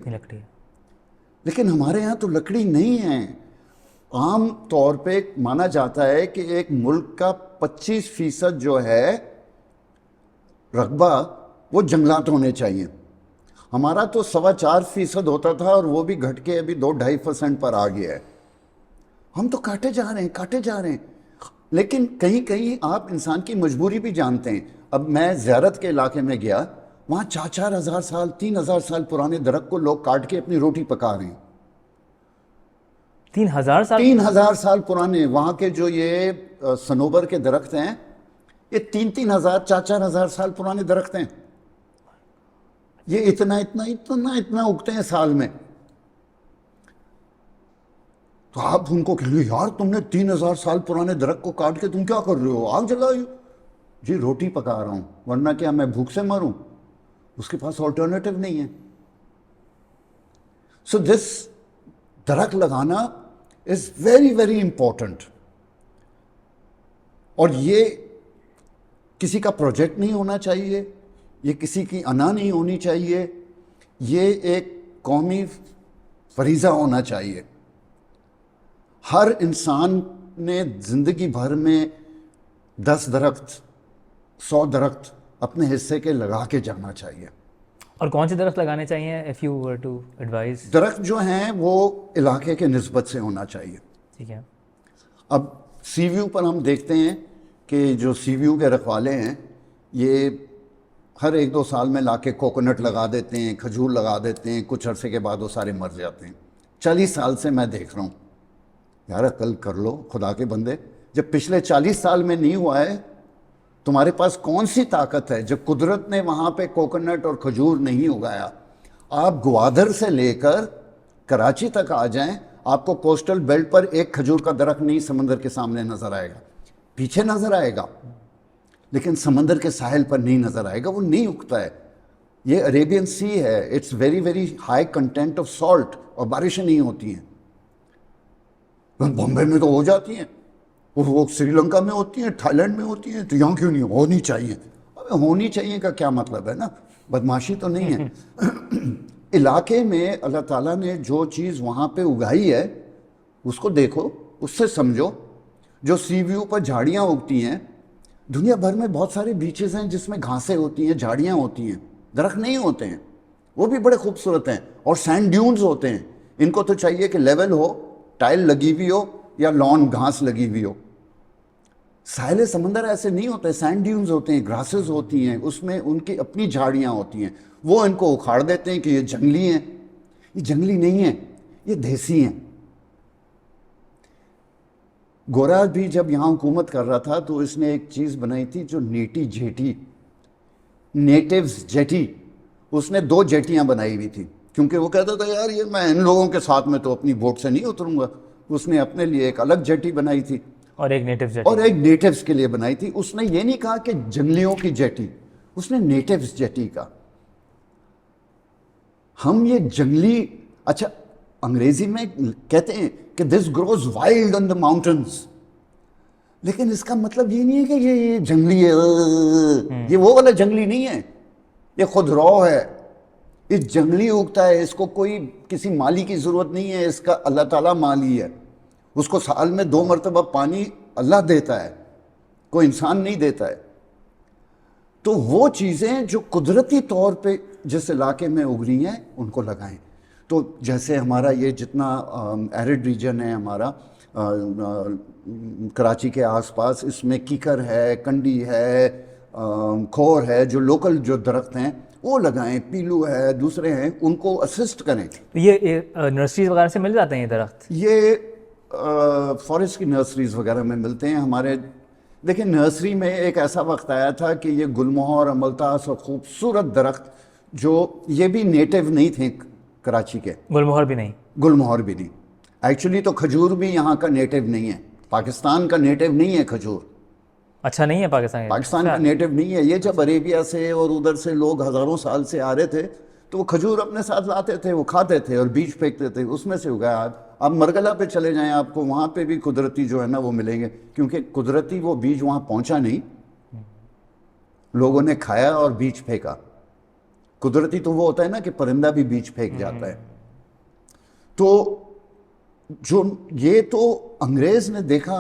لیکن ہمارے ہاں تو لکڑی نہیں ہے. عام طور پہ مانا جاتا ہے کہ ایک ملک کا 25% جو ہے رقبہ وہ جنگلات ہونے چاہیے. ہمارا تو 4.25% ہوتا تھا اور وہ بھی گھٹ کے ابھی 2-2.5% پر آ گیا ہے. ہم تو کاٹے جا رہے ہیں. لیکن کہیں کہیں آپ انسان کی مجبوری بھی جانتے ہیں. اب میں زیارت کے علاقے میں گیا، وہاں 4,000 سال 3,000 سال پرانے درخت کو لوگ کاٹ کے اپنی روٹی پکا رہے ہیں. 3,000 سال پرانے وہاں کے جو یہ صنوبر کے درخت ہیں، یہ 3,000 4,000 سال پرانے درخت ہیں. یہ اتنا اگتے ہیں سال میں. تو آپ ان کو کہیں گے یار تم نے 3,000 سال پرانے درخت کو کاٹ کے تم کیا کر رہے ہو؟ آگ جلا. جی روٹی پکا رہا ہوں، ورنہ کیا میں بھوک سے مروں؟ اس کے پاس آلٹرنیٹو نہیں ہے. سو دس درخت لگانا از ویری ویری امپورٹنٹ. اور یہ کسی کا پروجیکٹ نہیں ہونا چاہیے، یہ کسی کی انا نہیں ہونی چاہیے، یہ ایک قومی فریضہ ہونا چاہیے. ہر انسان نے زندگی بھر میں 10 درخت 100 درخت اپنے حصے کے لگا کے جانا چاہیے. اور کون سے درخت لگانے چاہیے if you were to advise؟ درخت جو ہیں وہ علاقے کے نسبت سے ہونا چاہیے. ٹھیک ہے. اب سی ویو پر ہم دیکھتے ہیں کہ جو سی ویو کے رکھوالے ہیں یہ ہر 1-2 سال میں لا کے کوکونٹ لگا دیتے ہیں، کھجور لگا دیتے ہیں، کچھ عرصے کے بعد وہ سارے مر جاتے ہیں. 40 سال سے میں دیکھ رہا ہوں. یار عقل کر لو خدا کے بندے، جب پچھلے 40 سال میں نہیں ہوا ہے تمہارے پاس کون سی طاقت ہے جب قدرت نے وہاں پہ کوکونٹ اور کھجور نہیں اگایا؟ آپ گوادر سے لے کر کراچی تک آ جائیں، آپ کو کوسٹل بیلٹ پر ایک کھجور کا درخت نہیں سمندر کے سامنے نظر آئے گا. پیچھے نظر آئے گا لیکن سمندر کے ساحل پر نہیں نظر آئے گا، وہ نہیں اگتا ہے. یہ عریبین سی ہے، it's very very high content of salt, اور بارشیں نہیں ہوتی ہیں. بمبے میں تو ہو جاتی ہیں، وہ سری لنکا میں ہوتی ہیں، تھائی لینڈ میں ہوتی ہیں، تو یہاں کیوں نہیں ہونی چاہیے؟ ہونی چاہیے کا کیا مطلب ہے نا، بدماشی تو نہیں ہے. علاقے میں اللہ تعالیٰ نے جو چیز وہاں پہ اگائی ہے اس کو دیکھو، اس سے سمجھو. جو سی ویو پر جھاڑیاں اگتی ہیں، دنیا بھر میں بہت سارے بیچز ہیں جس میں گھاسیں ہوتی ہیں، جھاڑیاں ہوتی ہیں، درخت نہیں ہوتے ہیں، وہ بھی بڑے خوبصورت ہیں. اور سینڈ ڈیونز ہوتے ہیں، ان کو تو چاہیے کہ لیول ہو، ٹائل لگی ہوئی ہو یا لان گھاس لگی ہوئی ہو. ساحل سمندر ایسے نہیں ہوتے، سینڈ ڈیونز ہوتے ہیں، گراسز ہوتی ہیں، اس میں ان کی اپنی جھاڑیاں ہوتی ہیں. وہ ان کو اکھاڑ دیتے ہیں کہ یہ جنگلی ہیں. یہ جنگلی نہیں ہیں، یہ دیسی ہیں. گورا بھی جب یہاں حکومت کر رہا تھا تو اس نے ایک چیز بنائی تھی جو نیٹیوز جیٹی. اس نے 2 جیٹیاں بنائی ہوئی تھی کیونکہ وہ کہتا تھا یار یہ میں ان لوگوں کے ساتھ میں تو اپنی بوٹ سے نہیں اتروں گا. اس نے اپنے لیے ایک الگ جیٹی بنائی تھی اور ایک نیٹیوز اور ایک نیٹیوز کے لیے بنائی تھی. اس نے یہ نہیں کہا کہ جنگلیوں کی جیٹی، اس نے نیٹیوز جیٹی کا. ہم یہ جنگلی، اچھا انگریزی میں کہتے ہیں کہ دس گروز وائلڈ آن دا ماؤنٹنز، لیکن اس کا مطلب یہ نہیں ہے کہ یہ جنگلی ہے. یہ وہ والا جنگلی نہیں ہے، یہ خود رو ہے. اس جنگلی اگتا ہے، اس کو کوئی کسی مالی کی ضرورت نہیں ہے، اس کا اللہ تعالیٰ مالی ہے. اس کو سال میں 2 مرتبہ پانی اللہ دیتا ہے، کوئی انسان نہیں دیتا ہے. تو وہ چیزیں جو قدرتی طور پہ جس علاقے میں اگ رہی ہیں ان کو لگائیں. تو جیسے ہمارا یہ جتنا ایرڈ ریجن ہے ہمارا، کراچی کے آس پاس اس میں کیکر ہے, کنڈی ہے, کھور ہے, جو لوکل جو درخت ہیں وہ لگائیں, پیلو ہے, دوسرے ہیں, ان کو اسسٹ کریں. یہ نرسریز وغیرہ سے مل جاتے ہیں یہ درخت؟ یہ فارسٹ کی نرسریز وغیرہ میں ملتے ہیں. ہمارے دیکھیں نرسری میں ایک ایسا وقت آیا تھا کہ یہ گلمہر, املتاس اور خوبصورت درخت جو یہ بھی نیٹو نہیں تھے کراچی کے. گلمہر بھی نہیں؟ گلمہر بھی نہیں. ایکچولی تو کھجور بھی یہاں کا نیٹو نہیں ہے, پاکستان کا نیٹو نہیں ہے کھجور. اچھا نہیں ہے پاکستان کا نیٹو نہیں ہے یہ. جب عربیہ سے اور ادھر سے لوگ ہزاروں سال سے آ رہے تھے تو وہ کھجور اپنے ساتھ لاتے تھے, وہ کھاتے تھے اور بیج پھینکتے تھے, اس میں سے اگایا. آپ مرگلہ پہ چلے جائیں, آپ کو وہاں پہ بھی قدرتی جو ہے نا وہ ملیں گے, کیونکہ قدرتی وہ بیج وہاں پہنچا نہیں, لوگوں نے کھایا اور بیج پھینکا. قدرتی تو وہ ہوتا ہے نا کہ پرندہ بھی بیج پھینک جاتا ہے. تو جو یہ تو انگریز نے دیکھا,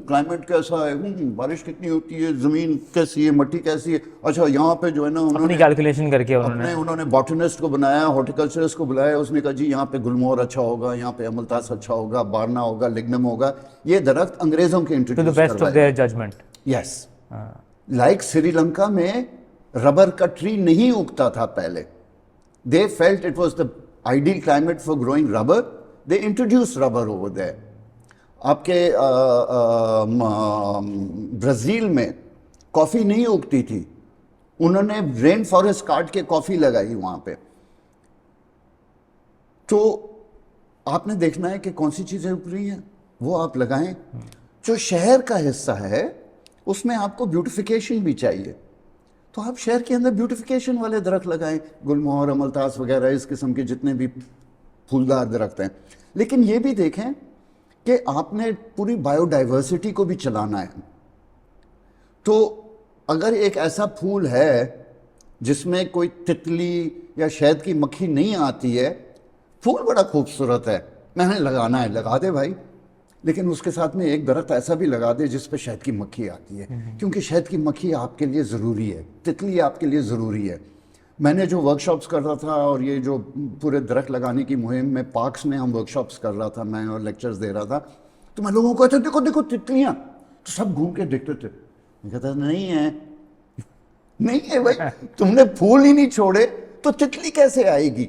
کلائمیٹ کیسا ہے, بارش کتنی ہوتی ہے, زمین کیسی ہے, مٹی کیسی ہے, اچھا یہاں پہ جو ہے نا اپنی کیلکولیشن کر کے انہوں نے باٹنسٹ کو بنایا, ہارٹیکلچرسٹ کو بلایا, اس نے کہا جی یہاں پہ گلمہر اچھا ہوگا, یہاں پہ املتاس اچھا ہوگا, بارنا ہوگا, لگنم ہوگا. یہ درخت انگریزوں کے انٹروڈیوس ججمنٹ. یس, لائک سری لنکا میں ربر کا ٹری نہیں اگتا تھا پہلے. They felt it was the ideal climate for growing rubber. They introduced rubber over there. آپ کے برازیل میں کافی نہیں اگتی تھی, انہوں نے رین فارسٹ کاٹ کے کافی لگائی وہاں پہ. تو آپ نے دیکھنا ہے کہ کون سی چیزیں اگ رہی ہیں وہ آپ لگائیں. جو شہر کا حصہ ہے اس میں آپ کو بیوٹیفیکیشن بھی چاہیے, تو آپ شہر کے اندر بیوٹیفیکیشن والے درخت لگائیں, گلمہر, املتاس وغیرہ اس قسم کے جتنے بھی پھولدار درخت ہیں. لیکن یہ بھی دیکھیں کہ آپ نے پوری بایو ڈائیورسٹی کو بھی چلانا ہے. تو اگر ایک ایسا پھول ہے جس میں کوئی تتلی یا شہد کی مکھی نہیں آتی ہے, پھول بڑا خوبصورت ہے, میں نے لگانا ہے, لگا دے بھائی, لیکن اس کے ساتھ میں ایک درخت ایسا بھی لگا دے جس پہ شہد کی مکھی آتی ہے, کیونکہ شہد کی مکھی آپ کے لیے ضروری ہے, تتلی آپ کے لیے ضروری ہے. میں نے جو ورک شاپس کر رہا تھا اور یہ جو پورے درخت لگانے کی مہم میں پارکس میں ہم ورک شاپس کر رہا تھا میں اور لیکچرز دے رہا تھا, تو میں لوگوں کو کہتا دیکھو دیکھو تتلیاں, تو سب گھوم کے دیکھتے تھے. میں کہتا نہیں ہے, نہیں ہے بھائی, تم نے پھول ہی نہیں چھوڑے تو تتلی کیسے آئے گی.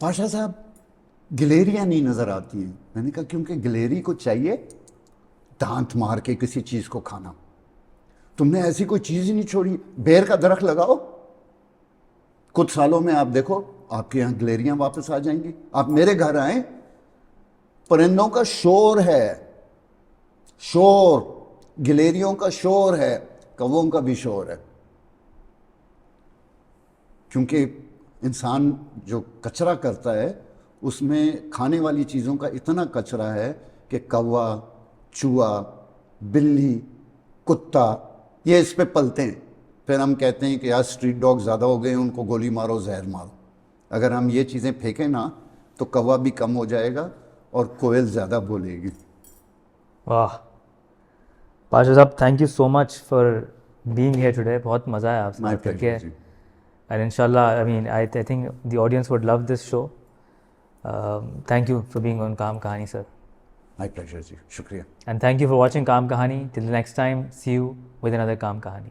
پاشا صاحب گلیریاں نہیں نظر آتی ہیں. میں نے کہا کیونکہ گلیری کو چاہیے دانت مار کے کسی چیز کو کھانا, تم نے ایسی کوئی چیز ہی نہیں چھوڑی. بیر کا درخت لگاؤ, کچھ سالوں میں آپ دیکھو آپ کے یہاں گلیریاں واپس آ جائیں گی. آپ میرے گھر آئیں, پرندوں کا شور ہے, شور, گلیریوں کا شور ہے, کووں کا بھی شور ہے. کیونکہ انسان جو کچرا کرتا ہے اس میں کھانے والی چیزوں کا اتنا کچرا ہے کہ کوا, چوہا, بلی, کتا یہ اس پہ پلتے ہیں. پھر ہم کہتے ہیں کہ یار اسٹریٹ ڈاگ زیادہ ہو گئے, ان کو گولی مارو, زہر مارو. اگر ہم یہ چیزیں پھینکیں نا تو کوا بھی کم ہو جائے گا اور کوئل زیادہ بولے گی. واہ پاشا صاحب, thank you so much for being here today. بہت مزہ آیا آپ سے بات کر کے, اینڈ ان شاء اللہ I mean I think the audience would love this show. Thank you for being on Kaam Kahani sir. My pleasure جی, شکریہ. And thank you for watching Kaam Kahani. Till next time, see you with another Kaam کہانی.